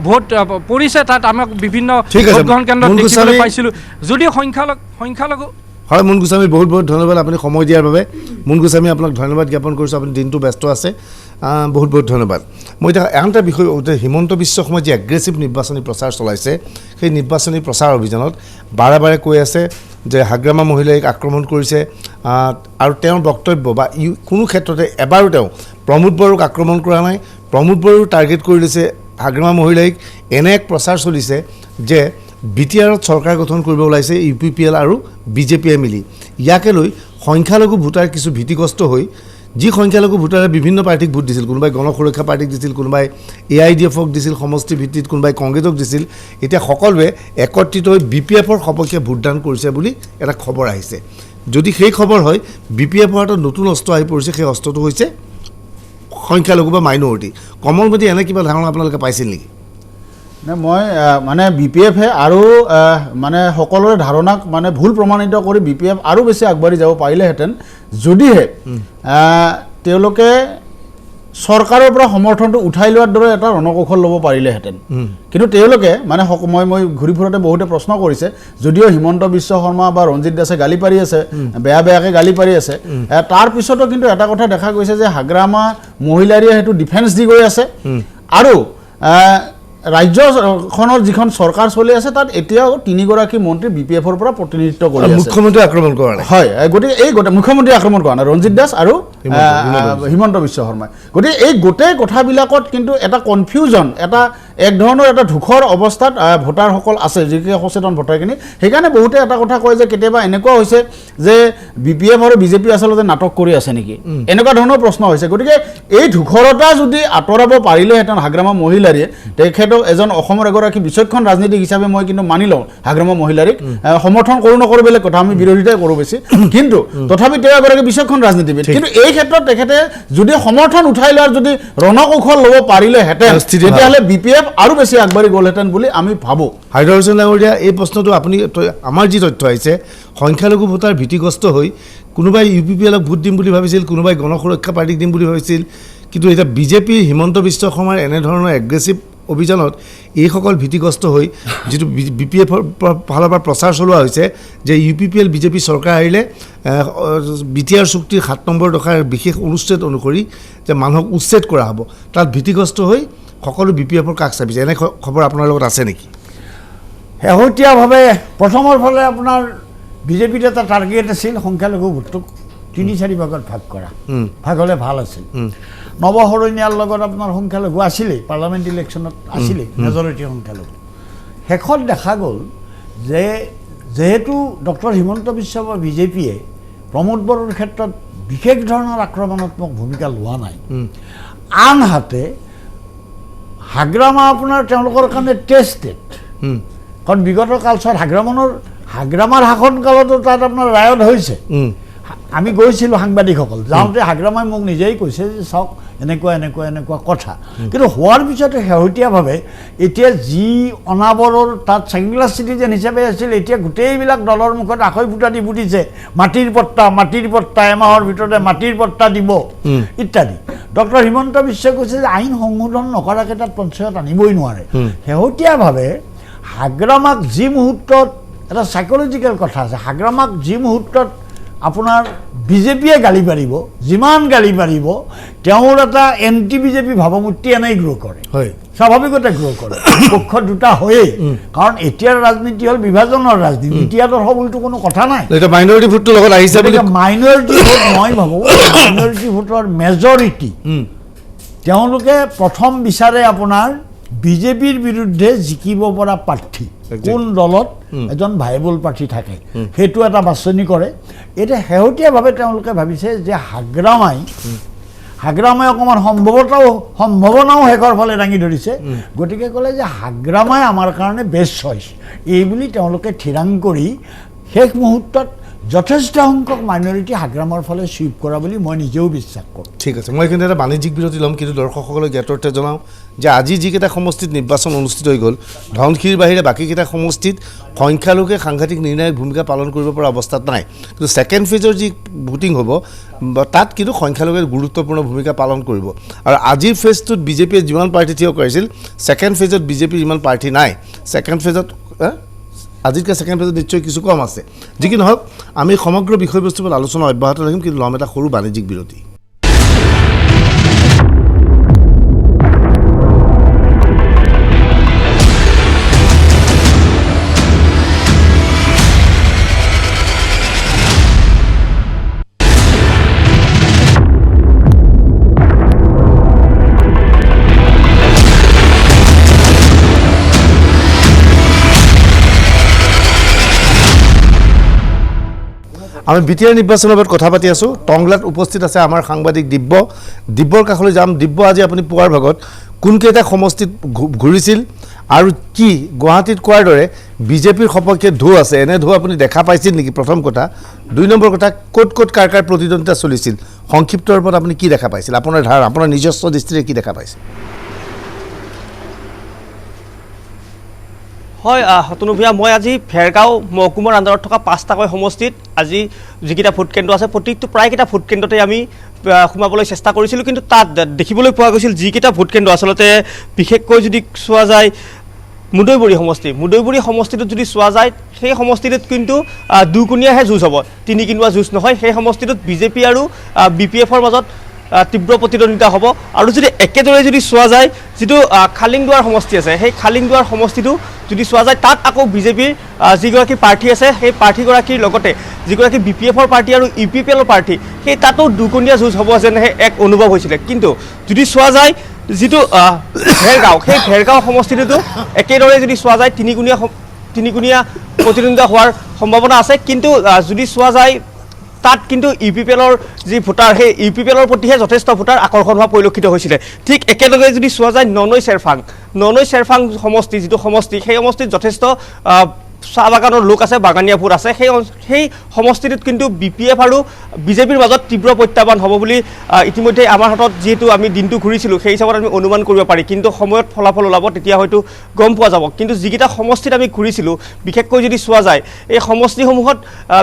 ভোট পৰিছে তাত আমাক বিভিন্ন ভোটগ্ৰহণ কেন্দ্ৰত দেখিবলৈ পাইছিলোঁ যদি সংখ্যালঘু হয় মুন গোস্বামী বহুত বহুত ধন্যবাদ আপুনি সময় দিয়াৰ বাবে মুন গোস্বামী আপোনাক ধন্যবাদ জ্ঞাপন কৰিছোঁ আপুনি দিনটো ব্যস্ত আছে বহুত বহুত ধন্যবাদ মই এতিয়া আন এটা বিষয় হিমন্ত বিশ্ব শৰ্মাই যি এগ্ৰেছিভ নিৰ্বাচনী প্ৰচাৰ চলাইছে সেই নিৰ্বাচনী প্ৰচাৰ অভিযানত বাৰে বাৰে কৈ আছে যে হাগ্ৰামা মহিলাক আক্ৰমণ কৰিছে আৰু তেওঁৰ বক্তব্য বা কোনো ক্ষেত্ৰতে এবাৰো তেওঁ প্ৰমোদ বড়োক আক্ৰমণ কৰা নাই প্ৰমোদ বড়োক টাৰ্গেট কৰি লৈছে হাগ্ৰামা মহিলাক এনে এক প্ৰচাৰ চলিছে যে BTRত চৰকাৰ গঠন কৰিব ওলাইছে UPPL আৰু BJPয়ে মিলি ইয়াকে লৈ সংখ্যালঘু ভোটাৰ কিছু ভীতিগ্ৰস্ত হৈ যি সংখ্যালঘু ভোটাৰে বিভিন্ন পাৰ্টিক ভোট দিছিল কোনোবাই গণ সুৰক্ষা পাৰ্টিক দিছিল কোনোবাই AIDFক দিছিল সমষ্টি ভিত্তিত কোনোবাই কংগ্ৰেছক দিছিল এতিয়া সকলোৱে একত্ৰিত হৈ BPFৰ সপক্ষে ভোটদান কৰিছে বুলি এটা খবৰ আহিছে যদি সেই খবৰ হয় BPFৰ এটা নতুন অস্ত্ৰ আহি পৰিছে সেই অস্ত্ৰটো হৈছে সংখ্যালঘু বা মাইনৰিটি কমল মেধি এনে কিবা ধাৰণা আপোনালোকে পাইছিল নেকি মই মানে BPFে আৰু মানে সকলোৰে ধাৰণাক মানে ভুল প্ৰমাণিত কৰি BPF আৰু বেছি আগবাঢ়ি যাব পাৰিলেহেঁতেন যদিহে তেওঁলোকে চৰকাৰৰ পৰা সমৰ্থনটো উঠাই লোৱাৰ দৰে এটা ৰণকৌশল ল'ব পাৰিলেহেঁতেন কিন্তু তেওঁলোকে মানে মই ঘূৰি ফুৰোঁতে বহুতে প্ৰশ্ন কৰিছে যদিও হিমন্ত বিশ্ব শৰ্মা বা ৰঞ্জিত দাসে গালি পাৰি আছে বেয়াকৈ গালি পাৰি আছে তাৰ পিছতো কিন্তু এটা কথা দেখা গৈছে যে হাগ্ৰামা মহিলাৰীয়ে সেইটো ডিফেন্স দি গৈ আছে আৰু ৰাজ্যখনৰ যিখন চৰকাৰ চলি আছে তাত এতিয়াও 3গৰাকী মন্ত্ৰী BPFৰ পৰা প্ৰতিনিধিত্ব কৰি আছে মুখ্যমন্ত্ৰী আক্ৰমণ কৰা নাই হয় গতিকে এই মুখ্যমন্ত্ৰী আক্ৰমণ কৰা নাই ৰঞ্জিত দাস আৰু হিমন্ত বিশ্ব শৰ্মাই গতিকে এই গোটেই কথাবিলাকত কিন্তু এটা কনফিউজন এটা এক ধৰণৰ এটা ধূসৰ অৱস্থাত ভোটাৰসকল আছে যিকে সচেতন ভোটাৰখিনি সেইকাৰণে বহুতে এটা কথা কয় যে কেতিয়াবা এনেকুৱা হৈছে যে BPF আৰু BJP আচলতে নাটক কৰি আছে নেকি এনেকুৱা ধৰণৰ প্ৰশ্ন হৈছে গতিকে এই ধূসৰতা যদি আঁতৰাব পাৰিলেহেঁতেন হাগ্ৰামা মহিলাৰীয়ে তেখেতক এজন অসমৰ এগৰাকী বিচক্ষণ ৰাজনীতিক হিচাপে মই কিন্তু মানি লওঁ হাগ্ৰামা মহিলাৰীক সমৰ্থন কৰোঁ নকৰোঁ বেলেগ কথা আমি বিৰোধিতাই কৰোঁ বেছি কিন্তু তথাপি তেওঁ এগৰাকী বিচক্ষণ ৰাজনীতিবিদ কিন্তু এই ক্ষেত্ৰত তেখেতে যদি সমৰ্থন উঠাই লোৱাৰ যদি ৰণকৌশল ল'ব পাৰিলেহেঁতেন তেতিয়াহ'লে BPF আৰু বেছি আগবাঢ়ি গ'লহেঁতেন বুলি আমি ভাবোঁ হাইদৰ হুছেইন ডাঙৰীয়া এই প্ৰশ্নটো আপুনি আমাৰ যি তথ্য আহিছে সংখ্যালঘু ভোটাৰ ভীতিগ্ৰস্ত হৈ কোনোবাই UPPLক ভোট দিম বুলি ভাবিছিল কোনোবাই গণ সুৰক্ষা পাৰ্টিক দিম বুলি ভাবিছিল কিন্তু এতিয়া BJP হিমন্ত বিশ্ব শৰ্মাৰ এনেধৰণৰ এগ্ৰেছিভ অভিযানত এইসকল ভীতিগ্ৰস্ত হৈ যিটো BPFৰ ফালৰ পৰা প্ৰচাৰ চলোৱা হৈছে যে UPPL BJP চৰকাৰ আহিলে BTR চুক্তিৰ 7 নম্বৰ দফাৰ বিশেষ অনুচ্ছেদ অনুসৰি যে মানুহক উচ্ছেদ কৰা হ'ব তাত ভীতিগ্ৰস্ত হৈ সকলো BPFৰ কাষ চাপিছে এনে খবৰ আপোনাৰ লগত আছে নেকি শেহতীয়াভাৱে প্ৰথমৰ ফালে আপোনাৰ BJPৰ এটা টাৰ্গেট আছিল সংখ্যালঘু ভোটটোক 3-4 ভাগত ভাগ কৰা ভাগ হ'লে ভাল আছিল নৱশৰণীয়াৰ লগত আপোনাৰ সংখ্যালঘু আছিলেই পাৰ্লামেণ্ট ইলেকশ্যনত আছিলেই মেজৰিটি সংখ্যালঘু শেষত দেখা গ'ল যে যেহেতু ডক্টৰ হিমন্ত বিশ্ব শৰ্মা BJPয়ে প্ৰমোদ বড়োৰ ক্ষেত্ৰত বিশেষ ধৰণৰ আক্ৰমণাত্মক ভূমিকা লোৱা নাই আনহাতে হাগ্ৰামা আপোনাৰ তেওঁলোকৰ কাৰণে টেষ্টেড কাৰণ বিগত কালছোৱাত হাগ্ৰামাৰ শাসনকালতো তাত আপোনাৰ ৰায়ত হৈছে আমি গৈছিলোঁ সাংবাদিকসকল যাওঁতে হাগ্ৰামাই মোক নিজেই কৈছে যে চাওক এনেকুৱা কথা কিন্তু হোৱাৰ পিছতে শেহতীয়াভাৱে এতিয়া যি অনাবৰৰ তাত ছিংগুলাৰ চিটিজেন হিচাপে আছিল এতিয়া গোটেইবিলাক দলৰ মুখত আখৈ ফুটা দি ফুটিছে মাটিৰ পট্টা এমাহৰ ভিতৰতে মাটিৰ পট্টা দিব ইত্যাদি ডক্টৰ হিমন্ত বিশ্বই কৈছে যে আইন সংশোধন নকৰাকৈ তাত পঞ্চায়ত আনিবই নোৱাৰে শেহতীয়াভাৱে হাগ্ৰামাক যি মুহূৰ্তত এটা চাইকলজিকেল কথা আছে হাগ্ৰামাক যি মুহূৰ্তত আপোনাৰ BJPয়ে গালি পাৰিব যিমান গালি পাৰিব তেওঁৰ এটা এণ্টি BJP ভাৱমূৰ্তি এনেই গ্ৰ' কৰে স্বাভাৱিকতে গ্ৰ' কৰে পক্ষ দুটা হয়েই কাৰণ এতিয়াৰ ৰাজনীতি হ'ল বিভাজনৰ ৰাজনীতি এতিয়াতো হ'বলটো কোনো কথা নাই মাইনৰিটি ভোটটোৰ লগত আহিছে মাইনৰিটি ভোট মই ভাবোঁ মাইনৰিটি ভোটৰ মেজৰিটি তেওঁলোকে প্ৰথম বিচাৰে আপোনাৰ বিজেপিৰ বিৰুদ্ধে জিকিব পৰা প্ৰাৰ্থী কোন দলত এজন ভাইবল প্ৰাৰ্থী থাকে সেইটো এটা বাছনি কৰে। এতিয়া শেহতীয়াভাৱে তেওঁলোকে ভাবিছে যে হাগ্ৰামাই অকণমান সম্ভাৱনাও শেষৰ ফালে দাঙি ধৰিছে, গতিকে ক'লে যে হাগ্ৰামাই আমাৰ কাৰণে বেষ্ট চইচ এই বুলি তেওঁলোকে থিৰাং কৰি শেষ মুহূৰ্তত যথেষ্ট সংখ্যক মাইনৰিটি হাগ্ৰামৰ ফালে চুইপ কৰা বুলি মই নিজেও বিশ্বাস কৰোঁ। ঠিক আছে, মই কিন্তু এটা বাণিজ্যিক বিৰতি ল'ম, কিন্তু দৰ্শকসকলক জ্ঞাতৰ্থে জনাওঁ যে আজি যিকেইটা সমষ্টিত নিৰ্বাচন অনুষ্ঠিত হৈ গ'ল, ধনশিৰিৰ বাহিৰে বাকীকেইটা সমষ্টিত সংখ্যালঘুৱে সাংঘাতিক নিৰ্ণায়ক ভূমিকা পালন কৰিব পৰা অৱস্থাত নাই। কিন্তু ছেকেণ্ড ফেজৰ যি ভোটিং হ'ব তাত কিন্তু সংখ্যালঘুৱে গুৰুত্বপূৰ্ণ ভূমিকা পালন কৰিব। আৰু আজিৰ ফেজটোত বিজেপিয়ে যিমান প্ৰাৰ্থী থিয় কৰাইছিল, ছেকেণ্ড ফেজত বিজেপিৰ ইমান প্ৰাৰ্থী নাই। ছেকেণ্ড ফেজত আজিতকৈ ছেকেণ্ড ফেজত নিশ্চয় কিছু কম আছে। যি কি নহওক, আমি সমগ্ৰ বিষয়বস্তুৰ ওপৰত আলোচনা অব্যাহত ৰাখিম, কিন্তু ল'ম এটা সৰু বাণিজ্যিক বিৰতি। আমি বিটিআৰ নিৰ্বাচনৰ ওপৰত কথা পাতি আছোঁ। টংলাত উপস্থিত আছে আমাৰ সাংবাদিক দিব্যৰ কাষলৈ যাম। দিব্য, আজি আপুনি পুৱাৰ ভাগত কোনকেইটা সমষ্টিত ঘূৰিছিল আৰু কি গুৱাহাটীত কোৱাৰ দৰে বিজেপিৰ সপক্ষে ঢৌ আছে, এনে ঢৌ আপুনি দেখা পাইছিল নেকি? প্ৰথম কথা। 2 নম্বৰ কথা, ক'ত ক'ত কাৰ কাৰ প্ৰতিদ্বন্দ্বিতা চলিছিল, সংক্ষিপ্ত ৰূপত আপুনি কি দেখা পাইছিল? আপোনাৰ ধাৰণা, আপোনাৰ নিজস্ব দৃষ্টিৰে কি দেখা পাইছিল? হয় সতনু ভূঞা, মই আজি ভেৰগাঁও মহকুমাৰ আণ্ডাৰত থকা 5টাকৈ সমষ্টিত আজি যিকেইটা ভোটকেন্দ্ৰ আছে প্ৰত্যেকটো প্ৰায়কেইটা ভোটকেন্দ্ৰতে আমি সোমাবলৈ চেষ্টা কৰিছিলোঁ, কিন্তু তাত দেখিবলৈ পোৱা গৈছিল যিকেইটা ভোটকেন্দ্ৰ আচলতে বিশেষকৈ যদি চোৱা যায় মুদৈবুৰী সমষ্টিটোত যদি চোৱা যায় সেই সমষ্টিটোত কিন্তু দুকোণীয়াহে যুঁজ হ'ব, তিনিকোণীয়া যুঁজ নহয়। সেই সমষ্টিটোত বিজেপি আৰু BPFৰ মাজত তীব্ৰ প্ৰতিদ্বন্দ্বিতা হ'ব। আৰু যদি একেদৰে যদি চোৱা যায় যিটো খালিংদুৱাৰ সমষ্টি আছে, সেই খালিংদুৱাৰ সমষ্টিটো যদি চোৱা যায় তাত আকৌ বিজেপিৰ যিগৰাকী প্ৰাৰ্থী আছে সেই প্ৰাৰ্থীগৰাকীৰ লগতে যিগৰাকী BPFৰ প্ৰাৰ্থী আৰু UPPLৰ প্ৰাৰ্থী, সেই তাতো দুকোণীয়া যুঁজ হ'ব যেনেহে এক অনুভৱ হৈছিলে। কিন্তু যদি চোৱা যায় যিটো ভেৰগাঁও, সেই ভেৰগাঁও সমষ্টিটোতো একেদৰে যদি চোৱা যায় তিনিকোণীয়া প্ৰতিদ্বন্দ্বিতা হোৱাৰ সম্ভাৱনা আছে। কিন্তু যদি চোৱা যায় তাত কিন্তু UPPLৰ যি ভোটাৰ, সেই UPPLৰ প্ৰতিহে যথেষ্ট ভোটাৰ আকৰ্ষণ হোৱা পৰিলক্ষিত হৈছিলে। ঠিক একেলগে যদি চোৱা যায় ননৈ চেৰফাং সমষ্টি, যিটো সমষ্টি, সেই সমষ্টিত যথেষ্ট চাহ বাগানৰ লোক আছে, বাগানীয়া ভোট আছে। সেই সমষ্টিটোত কিন্তু BPF আৰু বিজেপিৰ মাজত তীব্ৰ প্ৰত্যাহ্বান হ'ব বুলি ইতিমধ্যে আমাৰ হাতত যিহেতু আমি দিনটো ঘূৰিছিলোঁ সেই হিচাপত আমি অনুমান কৰিব পাৰি, কিন্তু সময়ত ফলাফল ওলাব তেতিয়া হয়তো গম পোৱা যাব। কিন্তু যিকেইটা সমষ্টিত আমি ঘূৰিছিলোঁ, বিশেষকৈ যদি চোৱা যায় এই সমষ্টিসমূহত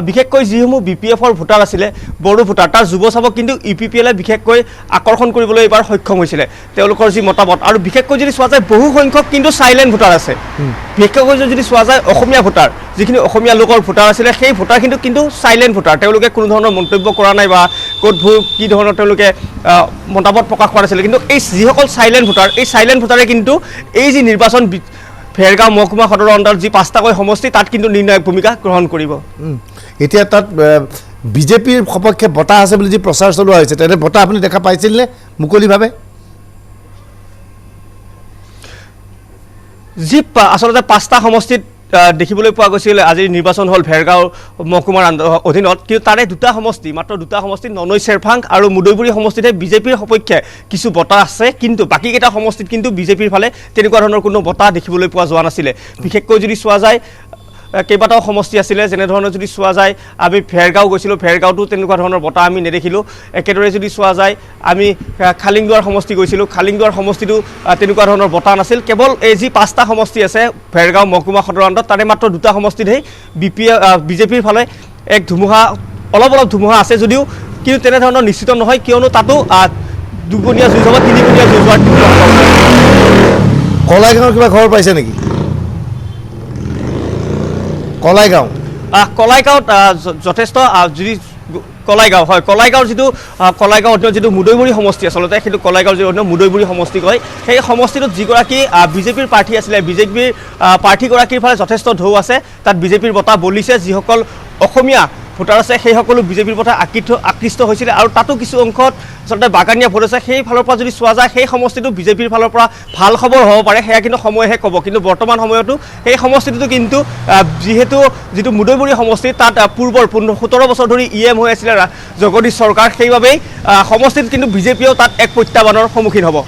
বিশেষকৈ যিসমূহ BPFৰ ভোটাৰ আছিলে, বড়ো ভোটাৰ, তাৰ যুৱ চামক কিন্তু UPPLে বিশেষকৈ আকৰ্ষণ কৰিবলৈ এইবাৰ সক্ষম হৈছিলে তেওঁলোকৰ যি মতামত। আৰু বিশেষকৈ যদি চোৱা যায় বহু সংখ্যক কিন্তু চাইলেণ্ট ভোটাৰ আছে। বিশেষকৈ যদি চোৱা যায় অসমীয়া ভোটাৰ, যিখিনি অসমীয়া লোকৰ ভোটাৰ আছিলে সেই ভোটাৰ কিন্তু চাইলেণ্ট ভোটাৰ, তেওঁলোকে কোনো ধৰণৰ মন্তব্য কৰা নাই বা ক'ত কি ধৰণৰ তেওঁলোকে মতামত প্ৰকাশ কৰা নাছিলে। কিন্তু এই যিসকল চাইলেণ্ট ভোটাৰ, এই চাইলেণ্ট ভোটাৰে কিন্তু এই যি নিৰ্বাচন ভেৰগাঁও মহকুমা সদৰৰ অন্তৰ্গত যি 5টাকৈ সমষ্টি তাত কিন্তু নিৰ্ণায়ক ভূমিকা গ্ৰহণ কৰিব। এতিয়া তাত বিজেপিৰ সপক্ষে বঁটা আছে বুলি যি প্ৰচাৰ চলোৱা হৈছে, তেনে বঁটা আপুনি দেখা পাইছিল নে মুকলিভাৱে? যি আচলতে 5টা সমষ্টিত দেখিবলৈ পোৱা গৈছিল আজিৰ নিৰ্বাচন হ'ল ভেৰগাঁও মহকুমাৰ অধীনত, কিন্তু তাৰে মাত্ৰ দুটা সমষ্টি ননৈ চেৰফাং আৰু মুদৈবুৰী সমষ্টিতে বিজেপিৰ সপক্ষে কিছু বঁটা আছে, কিন্তু বাকীকেইটা সমষ্টিত কিন্তু বিজেপিৰ ফালে তেনেকুৱা ধৰণৰ কোনো বঁটা দেখিবলৈ পোৱা যোৱা নাছিলে। বিশেষকৈ যদি চোৱা যায় কেইবাটাও সমষ্টি আছিলে, যেনেধৰণৰ যদি চোৱা যায় আমি ভেৰগাঁও গৈছিলোঁ, ভেৰগাঁওতো তেনেকুৱা ধৰণৰ বঁটা আমি নেদেখিলোঁ। একেদৰে যদি চোৱা যায় আমি খালিংদুৱাৰ সমষ্টি গৈছিলোঁ, খালিংদুৱাৰ সমষ্টিটো তেনেকুৱা ধৰণৰ বঁটা নাছিল। কেৱল এই যি 5টা সমষ্টি আছে ভেৰগাঁও মহকুমা সদৰৰ অন্তৰ্গত, তাৰে মাত্ৰ 2টা সমষ্টিতহে বিজেপিৰ ফালে এক অলপ ধুমুহা আছে যদিও কিন্তু তেনেধৰণৰ নিশ্চিত নহয়, কিয়নো তাতো দুকোণীয়া যুঁজ হ'ব, তিনিকোণীয়া যুঁজ হোৱাৰ কলাইগাঁৱৰ কিবা খবৰ পাইছে নেকি? কলাইগাঁৱত যথেষ্ট যদি কলাইগাঁৱৰ যিটো মুদৈবুৰী সমষ্টি আচলতে সেইটো কলাইগাঁৱৰ যিটো মুদৈবুৰী সমষ্টি কয়, সেই সমষ্টিটোত যিগৰাকী বিজেপিৰ প্ৰাৰ্থী আছিলে, বিজেপিৰ প্ৰাৰ্থীগৰাকীৰ ফালে যথেষ্ট ঢৌ আছে। তাত বিজেপিৰ বঁটা বলিছে। যিসকল অসমীয়া ভোটাৰ আছে সেই সকলো বিজেপিৰ প্ৰতি আকৃষ্ট হৈছিলে আৰু তাতো কিছু অংশত আচলতে বাগানীয়া ভোট আছে সেই ফালৰ পৰা যদি চোৱা যায় সেই সমষ্টিটো বিজেপিৰ ফালৰ পৰা ভাল খবৰ হ'ব পাৰে সেয়া কিন্তু সময়হে ক'ব কিন্তু বৰ্তমান সময়তো সেই সমষ্টিটো কিন্তু যিহেতু যিটো মুদৈমুৰি সমষ্টি তাত পূৰ্বৰ 17 বছৰ ধৰি EM হৈ আছিলে জগদীশ চৰকাৰ সেইবাবেই সমষ্টিত কিন্তু বিজেপিয়েও তাত এক প্ৰত্যাহ্বানৰ সন্মুখীন হ'ব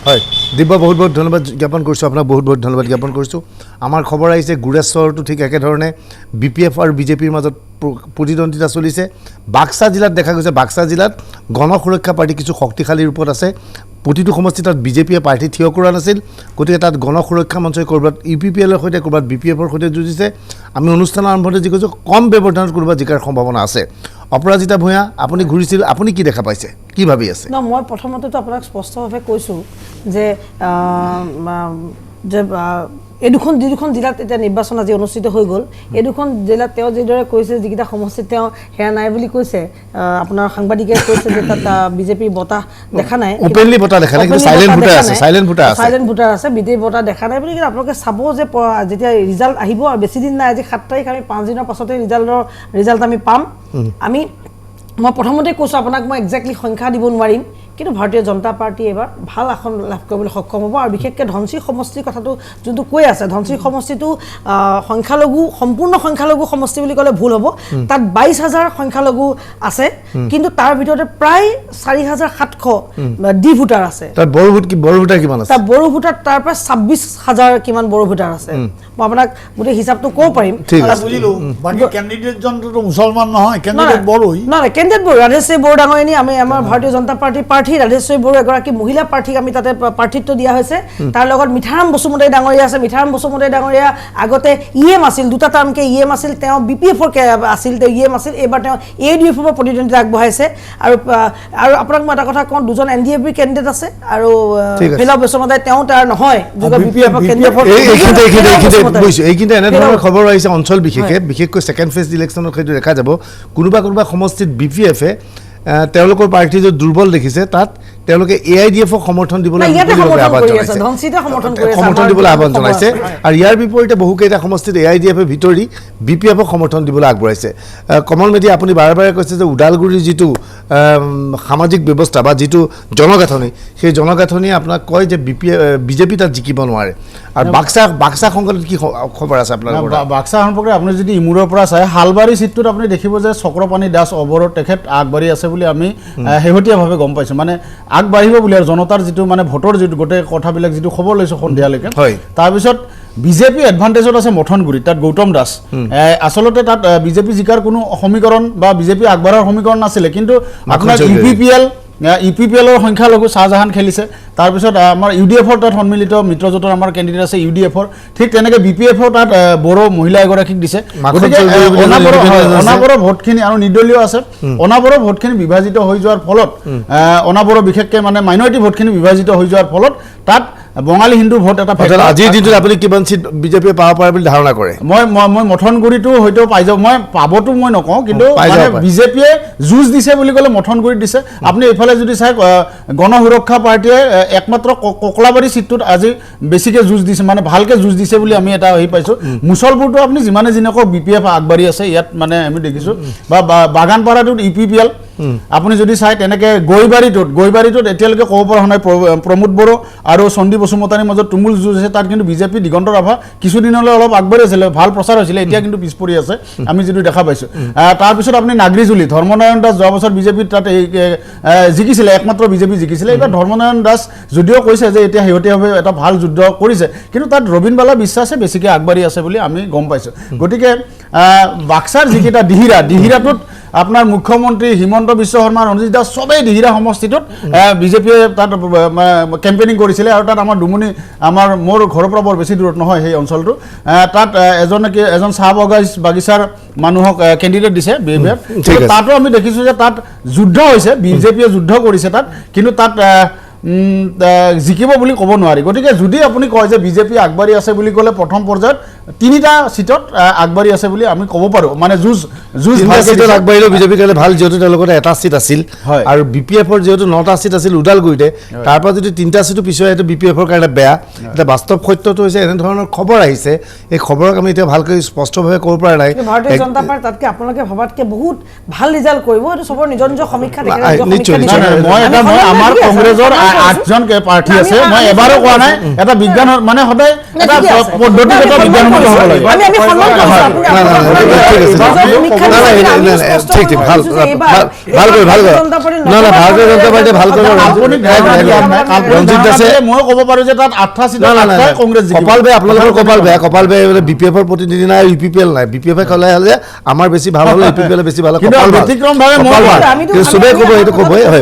হয় দিব্য বহুত বহুত ধন্যবাদ জ্ঞাপন কৰিছোঁ আপোনাক বহুত বহুত ধন্যবাদ জ্ঞাপন কৰিছোঁ আমাৰ খবৰ আহিছে গুৰেশ্বৰতো ঠিক একেধৰণে BPF আৰু বিজেপিৰ মাজত প্ৰতিদ্বন্দ্বিতা চলিছে বাক্সা জিলাত দেখা গৈছে বাক্সা জিলাত গণ সুৰক্ষা পাৰ্টি কিছু শক্তিশালী ৰূপত আছে প্ৰতিটো সমষ্টি তাত বিজেপিয়ে প্ৰাৰ্থী থিয় কৰা নাছিল গতিকে তাত গণ সুৰক্ষা মঞ্চই ক'ৰবাত UPPLৰ সৈতে ক'ৰবাত BPFৰ সৈতে যুঁজিছে আমি অনুষ্ঠানৰ আৰম্ভতে যি কৈছোঁ কম ব্যৱধানত ক'ৰবাত জিকাৰ সম্ভাৱনা আছে অপৰাজিতা ভূঞা আপুনি ঘূৰিছিল আপুনি কি দেখা পাইছে কি ভাবি আছে ন মই প্ৰথমতেতো আপোনাক স্পষ্টভাৱে কৈছোঁ যে এই দুখন জিলাত এতিয়া নিৰ্বাচন আজি অনুষ্ঠিত হৈ গ'ল এই দুখন জিলাত তেওঁ যিদৰে কৈছে যিকেইটা সমষ্টিত তেওঁ সেয়া নাই বুলি কৈছে আপোনাৰ সাংবাদিকে কৈছে যে তাত বিজেপিৰ বতাহ দেখা নাই ওপেনলি বতাহ দেখা নাই কিন্তু সাইলেন্ট ভোটাৰ আছে সাইলেন্ট ভোটাৰ আছে বিজেপি বতাহ দেখা নাই বুলি কিন্তু আপোনালোকে চাব যে যেতিয়া ৰিজাল্ট আহিব আৰু বেছি দিন নাই আজি 7 তাৰিখ আমি 5 দিনৰ পাছতে ৰিজাল্ট আমি পাম মই প্ৰথমতে কৈছোঁ আপোনাক মই একজেক্টলি সংখ্যা দিব নোৱাৰিম কিন্তু ভাৰতীয় জনতা পাৰ্টি এবাৰ ভাল আসন লাভ কৰিবলৈ সক্ষম হ'ব আৰু বিশেষকৈ ধনশিৰি সমষ্টিৰ কথাটো যোনটো কৈ আছে ধনশিৰি সমষ্টিটো সংখ্যালঘু সম্পূৰ্ণ সংখ্যালঘু সমষ্টি বুলি ক'লে ভুল হ'ব তাত 22,000 সংখ্যালঘু আছে কিন্তু তাৰ ভিতৰতে প্ৰায় 4,700 ডি ভোটাৰ আছে তাত বড়ো ভোটাৰ কিমান আছে তাত বড়ো ভোটাৰ তাৰ পৰা 26,000 কিমান বড়ো ভোটাৰ আছে মই আপোনাক গোটেই হিচাপটো ক'ব পাৰিম বুজিলোঁ বাকী কেণ্ডিডেটজনটো মুছলমান নহয় কেণ্ডিডেট বড়োই নহয় কেণ্ডিডেট বড়ো ৰাধেশ্বৰী বড়ো ডাঙৰীয়ানী আমি আমাৰ ভাৰতীয় জনতা পাৰ্টীৰ প্ৰাৰ্থী ৰাধেশ্বৰী বড়ো এগৰাকী মহিলা প্ৰাৰ্থীক আমি তাতে প্ৰাৰ্থিত্ব দিয়া হৈছে তাৰ লগত মিঠাৰাম বসুমতাৰী ডাঙৰীয়া আছে মিঠাৰাম বসুমতাৰী ডাঙৰীয়া আগতে EM আছিল দুটা টাৰ্মকে EM আছিল তেওঁ BPFৰ আছিল তেওঁ EM আছিল এইবাৰ তেওঁ ADFৰ প্ৰতিদ্বন্দ্বিতা আগবঢ়াইছে আৰু আপোনাক মই এটা কথা কওঁ দুজন NDFB কেণ্ডিডেট আছে আৰু ফিলপ বসুমতাৰী তেওঁ তাৰ নহয় BPFৰ কেণ্ডিডেট এইখিনিতে এনেধৰণৰ খবৰ আহিছে অঞ্চল বিশেষকৈ ছেকেণ্ড ফেজ ইলেকশ্যনত সেইটো দেখা যাব কোনোবা সমষ্টিত BPFে তেওঁলোকৰ পাৰ্টি যে দুৰ্বল দেখিছে তাত তেওঁলোকে AIDFক সমৰ্থন দিবলৈ আহ্বান জনাইছে আৰু ইয়াৰ বিপৰীতে বহুকেইটা সমষ্টিত AIDFে ভিতৰি BPFক সমৰ্থন দিবলৈ আগবঢ়াইছে কমল মেধি আপুনি বাৰে বাৰে কৈছে যে ওদালগুৰিৰ যিটো সামাজিক ব্যৱস্থা বা যিটো জনগাঁথনি সেই জনগাঁথনিয়ে আপোনাক কয় যে বিজেপি তাত জিকিব নোৱাৰে আৰু বাক্সা সংকটত কি খবৰ আছে আপোনাৰ বাক্সা সম্পৰ্কে আপুনি যদি ইমূৰৰ পৰা চাই হালবাৰী চিটটোত আপুনি দেখিব যে চক্ৰপাণি দাস অৱৰত তেখেত আগবাঢ়ি আছে বুলি আমি শেহতীয়াভাৱে গম পাইছোঁ মানে আগবাঢ়িব বুলি আৰু জনতাৰ যিটো মানে ভোটৰ যিটো গোটেই কথাবিলাক যিটো খবৰ লৈছোঁ সন্ধিয়ালৈকে তাৰপিছত বিজেপি এডভান্টেজত আছে মথনগুৰিত তাত গৌতম দাস আচলতে তাত বিজেপি জিকাৰ কোনো সমীকৰণ বা বিজেপি আগবঢ়াৰ সমীকৰণ নাছিলে কিন্তু আপোনাৰ UPPLৰ সংখ্যালঘু শ্বাহজাহান খেলিছে তাৰপিছত আমাৰ UDFৰ তাত সন্মিলিত মিত্ৰজোঁটৰ আমাৰ কেণ্ডিডেট আছে UDFৰ ঠিক তেনেকৈ BPFৰ তাত বড়ো মহিলা এগৰাকীক দিছে গতিকে অনাবড়ো ভোটখিনি আৰু নিৰ্দলীয় আছে অনাবড়ো ভোটখিনি বিভাজিত হৈ যোৱাৰ ফলত অনাবড়ো বিশেষকৈ মানে মাইনৰিটি ভোটখিনি বিভাজিত হৈ যোৱাৰ ফলত তাত বঙালী হিন্দুৰ ভোট এটা আজিৰ দিনটোত আপুনি কিমান চিট বিজেপিয়ে পাব পাৰে বুলি ধাৰণা কৰে মই মথনগুৰিটো হয়তো পাই যাওঁ মই পাবতো মই নকওঁ কিন্তু বিজেপিয়ে যুঁজ দিছে বুলি ক'লে মথনগুৰিত দিছে আপুনি এইফালে যদি চাই গণ সুৰক্ষা পাৰ্টীয়ে একমাত্ৰ ককলাবাৰী চিটটোত আজি বেছিকৈ যুঁজ দিছে মানে ভালকৈ যুঁজ দিছে বুলি আমি এটা হেৰি পাইছোঁ মুছলপুৰটো আপুনি যিমানে যিনকক BPF আগবাঢ়ি আছে ইয়াত মানে আমি দেখিছোঁ বা বাগানপাৰাটোত UPPL আপুনি যদি চাই তেনেকৈ গৈবাৰীটোত এতিয়ালৈকে ক'ব পৰা নাই প্ৰমোদ বড়ো আৰু চণ্ডী বসুমতাৰীৰ মাজত তুমুল যুঁজ আছে তাত কিন্তু বিজেপি দিগন্ত ৰাভা কিছুদিনলৈ অলপ আগবাঢ়ি আছিলে ভাল প্ৰচাৰ হৈছিলে এতিয়া কিন্তু পিছ পৰি আছে আমি যিটো দেখা পাইছোঁ তাৰপিছত আপুনি নাগৰিজুলি ধৰ্মনাৰায়ণ দাস যোৱা বছৰ বিজেপিত তাত জিকিছিলে একমাত্ৰ বিজেপি জিকিছিলে এইবাৰ ধৰ্মনাৰায়ণ দাস যদিও কৈছে যে এতিয়া শেহতীয়াভাৱে এটা ভাল যুদ্ধ কৰিছে কিন্তু তাত ৰবীনবালা বিশ্বাসে বেছিকৈ আগবাঢ়ি আছে বুলি আমি গম পাইছোঁ গতিকে বাক্সাৰ যিকেইটা দিহিৰাটোত আপোনাৰ মুখ্যমন্ত্ৰী হিমন্ত বিশ্ব শৰ্মা ৰঞ্জিত দাস চবেই দিহিৰা সমষ্টিটোত বিজেপিয়ে তাত কেম্পেইনিং কৰিছিলে আৰু তাত আমাৰ ডুমুনি মোৰ ঘৰৰ পৰা বৰ বেছি দূৰত নহয় সেই অঞ্চলটো তাত এজন চাহ বাগিচাৰ মানুহক কেণ্ডিডেট দিছে BPF তাতো আমি দেখিছোঁ যে তাত যুদ্ধ হৈছে বিজেপিয়ে যুদ্ধ কৰিছে তাত কিন্তু তাত জিকিব বুলি ক'ব নোৱাৰি গতিকে যদি আপুনি কয় যে বিজেপি আগবাঢ়ি আছে বুলি ক'লে প্ৰথম পৰ্যায়ত তিনিটা সিটত আগবাঢ়ি আছে বুলি আমি ক'ব পাৰোঁ মানে যুঁজ তিনিটা ভালকে চিটত দিছে। আগবাঢ়িলেও বিজেপিৰ কাৰণে ভাল যিহেতু তেওঁলোকৰ এটা চিট আছিল হয়। আৰু BPF-ৰ যিহেতু 9টা চিট আছিল ওদালগুৰিতে তাৰ পৰা যদি 3টা চিটো পিছুৱাই সেইটো BPF-ৰ কাৰণে বেয়া এটা বাস্তৱ সত্যটো হৈছে এনেধৰণৰ খবৰ আহিছে এই খবৰক আমি এতিয়া ভালকৈ স্পষ্টভাৱে ক'ব পৰা নাই কিন্তু ভাৰতীয় জনতা পাৰ্টি তাতকে আপোনালোকে ভবাতকে বহুত ভাল ৰিজাল্ট কৰিব এইটো চবৰ নিজৰ নিজৰ সমীক্ষা থাকে নিশ্চয়, নাই, নাই, মই আমাৰ কংগ্ৰেছৰ 8জন প্ৰাৰ্থী আছে মই এবাৰো কোৱা নাই এটা বিজ্ঞান মানে সদায় এটা পদ্ধতিগত বিজ্ঞানসন্মত হ'ব লাগে আমি সন্মান কৰিছো আপুনি ঠিক ঠিক ভাল ভাল কৰি ভাৰতীয় জনতা পাৰ্টিয়ে ভাল কৰিব আপুনি ৰঞ্জিত দাসে মই ক'ব পাৰোঁ যে তাত 8টা চিটত 8টাই কংগ্ৰেছ জিকিব। কপাল বেয়া আপোনালোকৰ কপাল বেয়া বোলে BPF-ৰ প্ৰতিনিধি নাই UPPL নাই BPF-এ ক'লে হ'লে আমাৰ বেছি ভাল হ'লে UPPL বেছি ভাল কিন্তু ব্যতিক্ৰমভাৱে মই চবেই ক'ব এইটো ক'বই হয়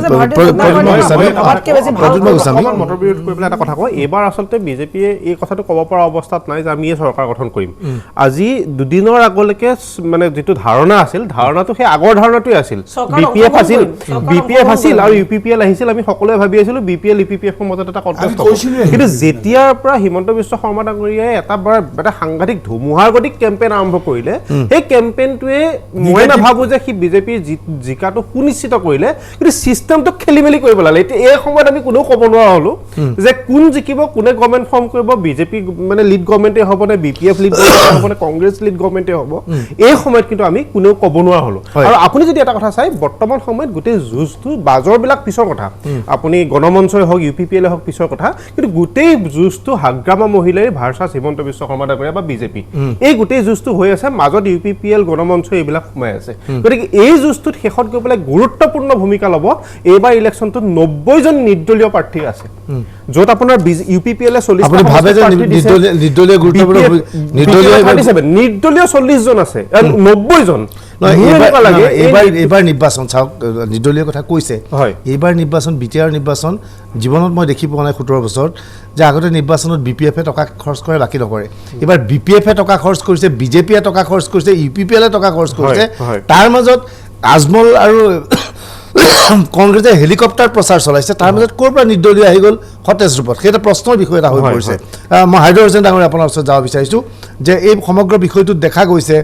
অকণমান মতৰ বিৰোধ কৰি পেলাই এটা কথা কওঁ এইবাৰ আচলতে বিজেপিয়ে এই কথাটো ক'ব পৰা অৱস্থাত নাই যে আমি এই চৰকাৰ গঠন কৰিম আজি দুদিনৰ আগলৈকে মানে যিটো ধাৰণা আছিল ধাৰণাটো সেই আগৰ ধাৰণাটোৱে আছিল BPF আছিল আৰু UPPL আহিছিল আমি সকলোৱে ভাবি আছিলোঁ BPL UPPF-ৰ মাজত এটা কণ্টেষ্ট হ'ব কিন্তু যেতিয়াৰ পৰা হিমন্ত বিশ্ব শৰ্মা ডাঙৰীয়াই এটা সাংঘাতিক ধুমুহাৰ গতিক কেম্পেইন আৰম্ভ কৰিলে সেই কেম্পেইনটোৱে মই নাভাবোঁ যে সি বিজেপিৰ জিকাটো সুনিশ্চিত কৰিলে কিন্তু চিষ্টেমটোক খেলি মেলি কৰিব লাগে এতিয়া এই সময়ত আমি কোনেও ক'ব নোৱাৰা হ'লো যে কোন জিকিব কোনে গভৰ্ণমেণ্ট ফৰ্ম কৰিব বিজেপি মানে লিড গভৰ্ণমেণ্টে হ'ব নে BPF লিড গভৰ্ণমেণ্টে হ'ব নে কংগ্ৰেছ লিড গভৰ্ণমেণ্টে হ'ব এই সময়ত কিন্তু আমি কোনেও ক'ব নোৱাৰা হ'লো আৰু আপুনি যদি এটা কথা চাই বৰ্তমান সময়ত গোটেই যুঁজটো বাজৰবিলাক পিছৰ কথা আপুনি গণমঞ্চই হওক UPPL হওক পিছৰ কথা কিন্তু গোটেই যুঁজটো হাগ্ৰামা মহিলাৰ ভাৰ্চাছ হিমন্ত বিশ্ব শৰ্মা ডাঙৰীয়া বা বিজেপি এই গোটেই যুঁজটো হৈ আছে মাজত UPPL গণমঞ্চ এইবিলাক সোমাই আছে গতিকে এই যুঁজটোত শেষত গৈ পেলাই গুৰুত্বপূৰ্ণ ভূমিকা ল'ব এইবাৰ ইলেকশ্যনটোত 90জন নিৰ্দলীয় প্ৰাৰ্থী আছে য'ত আপোনাৰ UPPL-এ 40 আপুনি ভাবে যে নিৰ্দলীয় গুৰুত্বপূৰ্ণ নিৰ্দলীয় 40 জন আছে 90 জন এইবাৰ নিৰ্বাচন চাওক নিৰ্দলীয় কথা কৈছে এইবাৰ নিৰ্বাচন BTR নিৰ্বাচন জীৱনত মই দেখি পোৱা নাই 17 বছৰত যে আগতে নিৰ্বাচনত BPF-এ টকা খৰচ কৰে বাকী নকৰে এইবাৰ BPF-এ টকা খৰচ কৰিছে BJP-য়ে টকা খৰচ কৰিছে UPPL-এ টকা খৰচ কৰিছে তাৰ মাজত আজমল আৰু কংগ্ৰেছে হেলিকপ্টাৰ প্ৰচাৰ চলাইছে তাৰ মাজত ক'ৰ পৰা নিৰ্দলীয় আহি গ'ল সতেজ ৰূপত সেইটো প্ৰশ্নৰ বিষয় এটা হৈ পৰিছে মই হাইদৰ হোসেন ডাঙৰীয়া আপোনাৰ ওচৰত যাব বিচাৰিছোঁ যে এই সমগ্ৰ বিষয়টোত দেখা গৈছে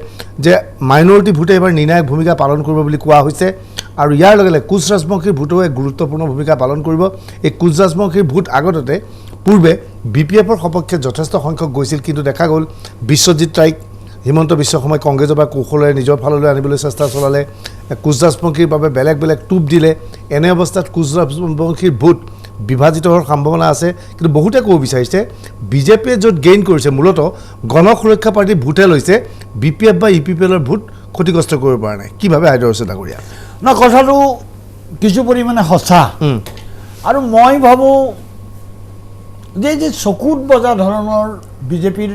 যে মাইনৰিটি ভোটে এবাৰ নিৰ্ণায়ক ভূমিকা পালন কৰিব বুলি কোৱা হৈছে আৰু ইয়াৰ লগে লগে কোচ ৰাজবংশীৰ ভোটো এক গুৰুত্বপূৰ্ণ ভূমিকা পালন কৰিব এই কোচ ৰাজবংশীৰ ভোট আগতে পূৰ্বে BPF-ৰ সপক্ষে যথেষ্ট সংখ্যক গৈছিল কিন্তু দেখা গ'ল বিশ্বজিৎ ৰায়ক হিমন্ত বিশ্ব শৰ্মাই কংগ্ৰেছৰ পৰা কৌশলেৰে নিজৰ ফাললৈ আনিবলৈ চেষ্টা চলালে কোচ ৰাজবংশীৰ বাবে বেলেগ বেলেগ টোপ দিলে এনে অৱস্থাত কোচ ৰাজবংশীৰ ভোট বিভাজিত হোৱাৰ সম্ভাৱনা আছে কিন্তু বহুতে ক'ব বিচাৰিছে বিজেপিয়ে য'ত গেইন কৰিছে মূলতঃ গণ সুৰক্ষা পাৰ্টিৰ ভোটে লৈছে BPF বা UPPL-ৰ ভোট ক্ষতিগ্ৰস্ত কৰিব পৰা নাই কি ভাবে হাইদৰ হোসেন ডাঙৰীয়া ন কথাটো কিছু পৰিমাণে সঁচা আৰু মই ভাবোঁ যে চকুত বজা ধৰণৰ বিজেপিৰ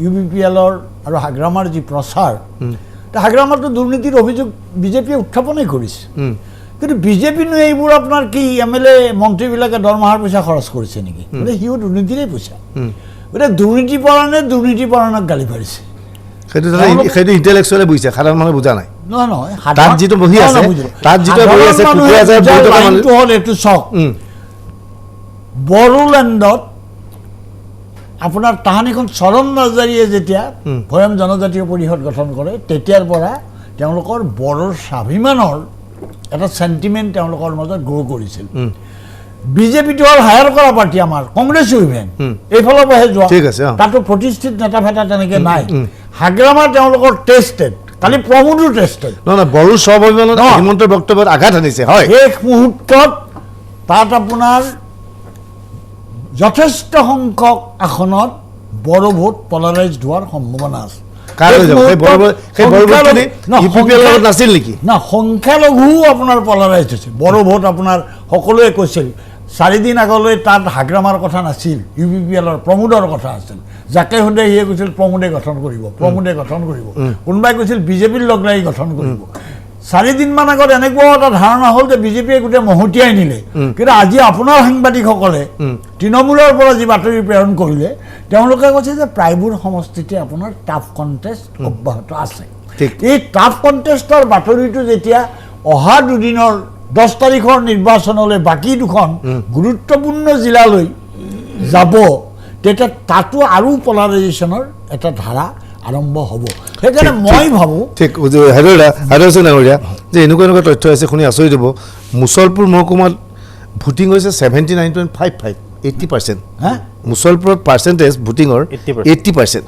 UPPL-ৰ আৰু হাগ্ৰামাৰ যি প্ৰচাৰ হাগ্ৰামাৰটো দুৰ্নীতিৰ অভিযোগ বিজেপিয়ে উত্থাপনেই কৰিছে কিন্তু বিজেপিনো এইবোৰ আপোনাৰ কি MLA মন্ত্ৰীবিলাকে দৰমহাৰ পইচা খৰচ কৰিছে নেকি গতিকে সিও দুৰ্নীতিৰে পইচা গতিকে দুৰ্নীতিপৰায়ণক গালি পাৰিছে সেইটো ইণ্টেলেকচুৱেলে বুজিছে সাধাৰণ মানুহে বুজা নাই নহয় তাত যিটো বহি আছে হ'ল এইটো চাওক বড়োলেণ্ডত আপোনাৰ তাহানিখন চৰণ নাৰ্জাৰীয়ে যেতিয়া ভৈয়াম জনজাতীয় পৰিষদ গঠন কৰে তেতিয়াৰ পৰা তেওঁলোকৰ বড়োৰ স্বাভিমানৰ এটা চেণ্টিমেণ্ট তেওঁলোকৰ মাজত গ্ৰ' কৰিছিল বিজেপিটো হ'ল হায়াৰ কৰা পাৰ্টি আমাৰ কংগ্ৰেছো ইভেন এইফালৰ পৰাহে যোৱা তাতো প্ৰতিষ্ঠিত নেতা ফেতা তেনেকৈ নাই হাগ্ৰামা তেওঁলোকৰ টেষ্টেড কালি প্ৰমোদো টেষ্টেড নহয় বড়ো স্বাভিমানত হিমন্তৰ বক্তব্যত আঘাত আনিছে হয় শেষ মুহূৰ্তত তাত আপোনাৰ যথেষ্ট সংখ্যক আসনত বড়ো ভোট পলাৰাইজড হোৱাৰ সম্ভাৱনা আছে সংখ্যালঘুও আপোনাৰ পলাৰাইজড হৈছে বড়ো ভোট আপোনাৰ সকলোৱে কৈছিল 4 দিন আগলৈ তাত হাগ্ৰামাৰ কথা নাছিল UPPL-ৰ প্ৰমোদৰ কথা আছিল যাকে সোধে সিয়ে কৈছিল প্ৰমোদে গঠন কৰিব কোনোবাই কৈছিল বিজেপিৰ লগ লাগি গঠন কৰিব 4 দিনমান আগত এনেকুৱা এটা ধাৰণা হ'ল যে বিজেপিয়ে গোটেই মহতিয়াই নিলে কিন্তু আজি আপোনাৰ সাংবাদিকসকলে তৃণমূলৰ পৰা যি বাতৰি প্ৰেৰণ কৰিলে তেওঁলোকে কৈছে যে প্ৰায়বোৰ সমষ্টিতে আপোনাৰ টাফ কণ্টেষ্ট অব্যাহত আছে এই টাফ কণ্টেষ্টৰ বাতৰিটো যেতিয়া অহা দুদিনৰ 10 তাৰিখৰ নিৰ্বাচনলৈ বাকী দুখন গুৰুত্বপূৰ্ণ জিলালৈ যাব তেতিয়া তাতো আৰু পলাৰাইজেশ্যনৰ এটা ধাৰা আৰম্ভ হ'ব সেইকাৰণে মই ভাবোঁ ঠিক হাইদৰ ডাঙৰীয়া যে এনেকুৱা তথ্য আছে শুনি আচৰিত হ'ব মুছলপুৰ মহকুমাত ভোটিং হৈছে 79.55 80%। হা মুছলপুৰত পাৰ্চেণ্টেজ ভোটিঙৰ 80%।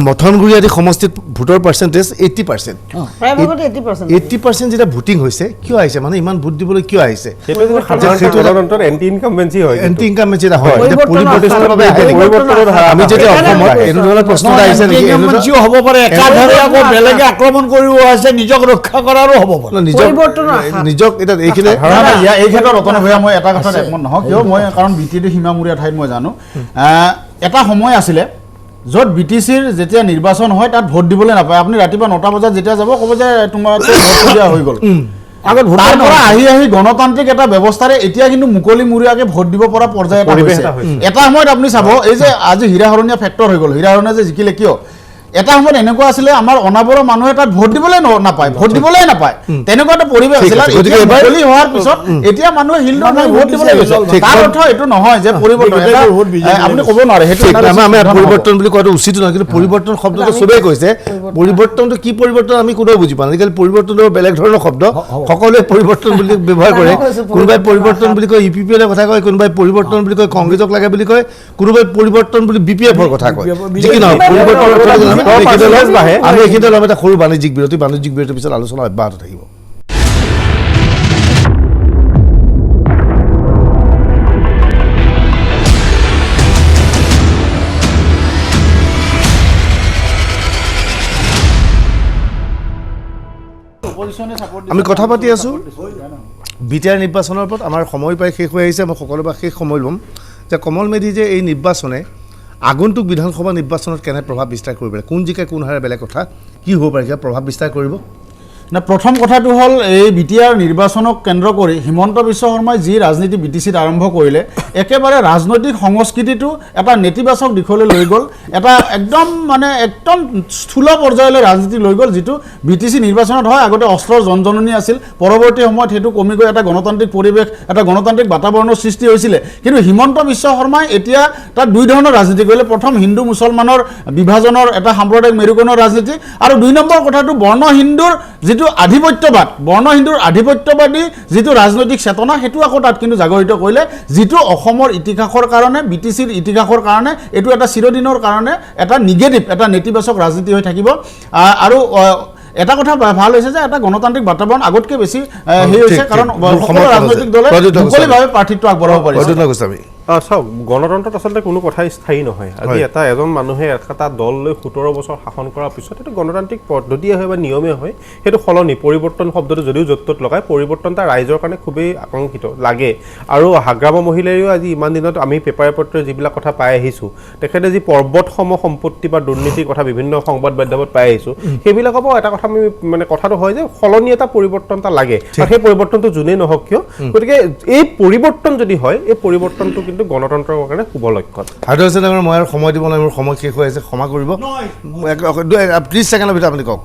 মথনগুৰি আদি সমষ্টিত ভোটৰ পাৰ্চেণ্টেজ 80%। প্ৰায়ভাগত 80%। 80% যেতিয়া ভোটিং হৈছে কিয় আহিছে মানে ইমান ভোট দিবলৈ কিয় আহিছে সেইটো সাধাৰণতে এণ্টি ইনকামবেঞ্চি হয় এণ্টি ইনকামবেঞ্চি এটা হয় পৰিৱৰ্তনৰ বাবে আহে নেকি? আমি যেতিয়া অসমত এনেধৰণৰ প্ৰশ্ন এটা আহিছে নেকি ইনকামবেঞ্চিও হ'ব পাৰে একাধাৰে আকৌ বেলেগে আক্ৰমণ কৰিব আছে নিজক ৰক্ষা কৰাৰো হ'ব পাৰে নিজক এতিয়া এইখিনি এই ক্ষেত্ৰত ৰতন ভূঞা মই এটা কথাত একমত নহয় কিয় মই কাৰণ BTD সীমামূৰীয়া ঠাইত মই জানো এটা সময় আছিলে য'ত BTCৰ যেতিয়া নিৰ্বাচন হয় তাত ভোট দিবলৈ নাপায় আপুনি ৰাতিপুৱা 9টা বজাত যেতিয়া যাব ক'ব যে তোমাৰ ভোট দিয়া হৈ গ'ল আগত ভোটাৰ পৰা আহি গণতান্ত্ৰিক এটা ব্যৱস্থাৰে এতিয়া কিন্তু মুকলিমূৰীয়াকৈ ভোট দিব পৰা পৰ্যায় এটা হৈছে এটা সময়ত আপুনি চাব এই যে আজি হীৰাহৰণীয়া ফেক্টৰ হৈ গ'ল হীৰাহৰণীয়া যে জিকিলে কিয় এটা সময়ত এনেকুৱা আছিলে আমাৰ অনাবৰৰ মানুহে তাত ভোট দিবলৈ নাপায় ভোট দিবলৈ নাপায় তেনেকুৱা এটা পৰিৱেশ আছিলে গতিকে মুকলি হোৱাৰ পিছত এতিয়া মানুহে হিলডৰ ভোট দিবলৈ গৈছে তাৰ অৰ্থ এইটো নহয় যে পৰিৱৰ্তন আপুনি ক'ব নোৱাৰে সেইটো আমি পৰিৱৰ্তন বুলি কোৱাটো উচিত নহয় কিন্তু পৰিৱৰ্তন শব্দটো চবেই কৈছে পৰিৱৰ্তনটো কি পৰিৱৰ্তন আমি কোনেও বুজি পোৱা নাই আজিকালি পৰিৱৰ্তনৰ বেলেগ ধৰণৰ শব্দ সকলোৱে পৰিৱৰ্তন বুলি ব্যৱহাৰ কৰে কোনোবাই পৰিৱৰ্তন বুলি কয় UPPৰ কথা কয় কোনোবাই পৰিৱৰ্তন বুলি কয় কংগ্ৰেছক লাগে বুলি কয় কোনোবাই পৰিৱৰ্তন বুলি BPFৰ কথা কয় যি কি নহয় পৰিৱৰ্তনৰ আমি এইখিনিতে ল'ম এটা সৰু বাণিজ্যিক বিৰতিৰ পিছত আলোচনা অব্যাহত থাকিব আমি কথা পাতি আছোঁ BTR নিৰ্বাচনৰ ওপৰত আমাৰ সময় প্ৰায় শেষ হৈ আহিছে মই সকলোৰে পৰা শেষ সময় ল'ম যে কমল মেধি যে এই নিৰ্বাচনে আগন্তুক বিধানসভা নিৰ্বাচনত কেনে প্ৰভাৱ বিস্তাৰ কৰিব কোন জিকে কোন হাৰে বেলেগ কথা কি হ'ব পাৰে কিবা প্ৰভাৱ বিস্তাৰ কৰিব না প্ৰথম কথাটো হ'ল এই BTR নিৰ্বাচনক কেন্দ্ৰ কৰি হিমন্ত বিশ্ব শৰ্মাই যি ৰাজনীতি BTCত আৰম্ভ কৰিলে একেবাৰে ৰাজনৈতিক সংস্কৃতিটো এটা নেতিবাচক দিশলৈ লৈ গ'ল এটা একদম স্থূল পৰ্যায়লৈ ৰাজনীতি লৈ গ'ল যিটো BTC নিৰ্বাচনত হয় আগতে অস্ত্ৰৰ জনজননী আছিল পৰৱৰ্তী সময়ত সেইটো কমি গৈ এটা গণতান্ত্ৰিক পৰিৱেশ এটা গণতান্ত্ৰিক বাতাবৰণৰ সৃষ্টি হৈছিলে কিন্তু হিমন্ত বিশ্ব শৰ্মাই এতিয়া তাত দুই ধৰণৰ ৰাজনীতি কৰিলে প্ৰথম হিন্দু মুছলমানৰ বিভাজনৰ এটা সাম্প্ৰদায়িক মেৰুকৰণৰ ৰাজনীতি আৰু দুই নম্বৰ কথাটো বৰ্ণ হিন্দুৰ যিটো আধিপত্যবাদ বৰ্ণ হিন্দুৰ আধিপত্যবাদী যিটো ৰাজনৈতিক চেতনা সেইটো আকৌ তাত কিন্তু জাগৰিত কৰিলে যিটো অসমৰ ইতিহাসৰ কাৰণে BTCৰ ইতিহাসৰ কাৰণে এইটো এটা চিৰদিনৰ কাৰণে এটা নিগেটিভ এটা নেতিবাচক ৰাজনীতি হৈ থাকিব আৰু এটা কথা ভাল হৈছে যে এটা গণতান্ত্ৰিক বাতাবৰণ আগতকৈ বেছি হেৰি হৈছে কাৰণ সকলো ৰাজনৈতিক দলে মুকলিভাৱে প্ৰাৰ্থিত্ব আগবঢ়াব পাৰিছে চাওক গণতন্ত্ৰত আচলতে কোনো কথাই স্থায়ী নহয় আজি এজন মানুহে এটা দল লৈ 17 বছৰ শাসন কৰাৰ পিছত সেইটো গণতান্ত্ৰিক পদ্ধতিয়ে হয় বা নিয়মে হয় সেইটো সলনি পৰিৱৰ্তন শব্দটো যদিও য'ত ত'ত লগায় পৰিৱৰ্তন এটা ৰাইজৰ কাৰণে খুবেই আকাংক্ষিত লাগে আৰু হাগ্ৰাম মহিলাইও আজি ইমান দিনত আমি পেপাৰে পত্ৰে যিবিলাক কথা পাই আহিছোঁ তেখেতে যি পৰ্বতসম সম্পত্তি বা দুৰ্নীতিৰ কথা বিভিন্ন সংবাদ মাধ্যমত পাই আহিছোঁ সেইবিলাকৰ পৰা এটা কথা আমি মানে কথাটো হয় যে সলনি এটা পৰিৱৰ্তন এটা লাগে আৰু সেই পৰিৱৰ্তনটো যোনেই নহওক কিয় গতিকে এই পৰিৱৰ্তন যদি হয় এই পৰিৱৰ্তনটো কিন্তু গণতন্ত্ৰৰ কাৰণে শুভ লক্ষণ হাইদৰ ডাঙৰ মই আৰু সময় দিব নাই মোৰ সময় শেষ হৈ আছে ক্ষমা কৰিব 30 ছেকেণ্ডৰ ভিতৰত আপুনি কওক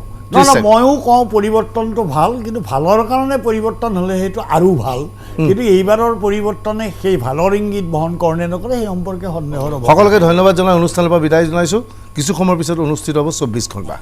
ময়ো কওঁ পৰিৱৰ্তনটো ভাল কিন্তু ভালৰ কাৰণে পৰিৱৰ্তন হ'লে সেইটো আৰু ভাল কিন্তু এইবাৰৰ পৰিৱৰ্তনে সেই ভালৰ ইংগিত বহন কৰে নে নকৰে সেই সম্পৰ্কে সন্দেহৰ হ'ব সকলোকে ধন্যবাদ জনাই অনুষ্ঠানৰ পৰা বিদায় জনাইছোঁ কিছু সময়ৰ পিছত অনুষ্ঠিত হ'ব 24 ঘণ্টা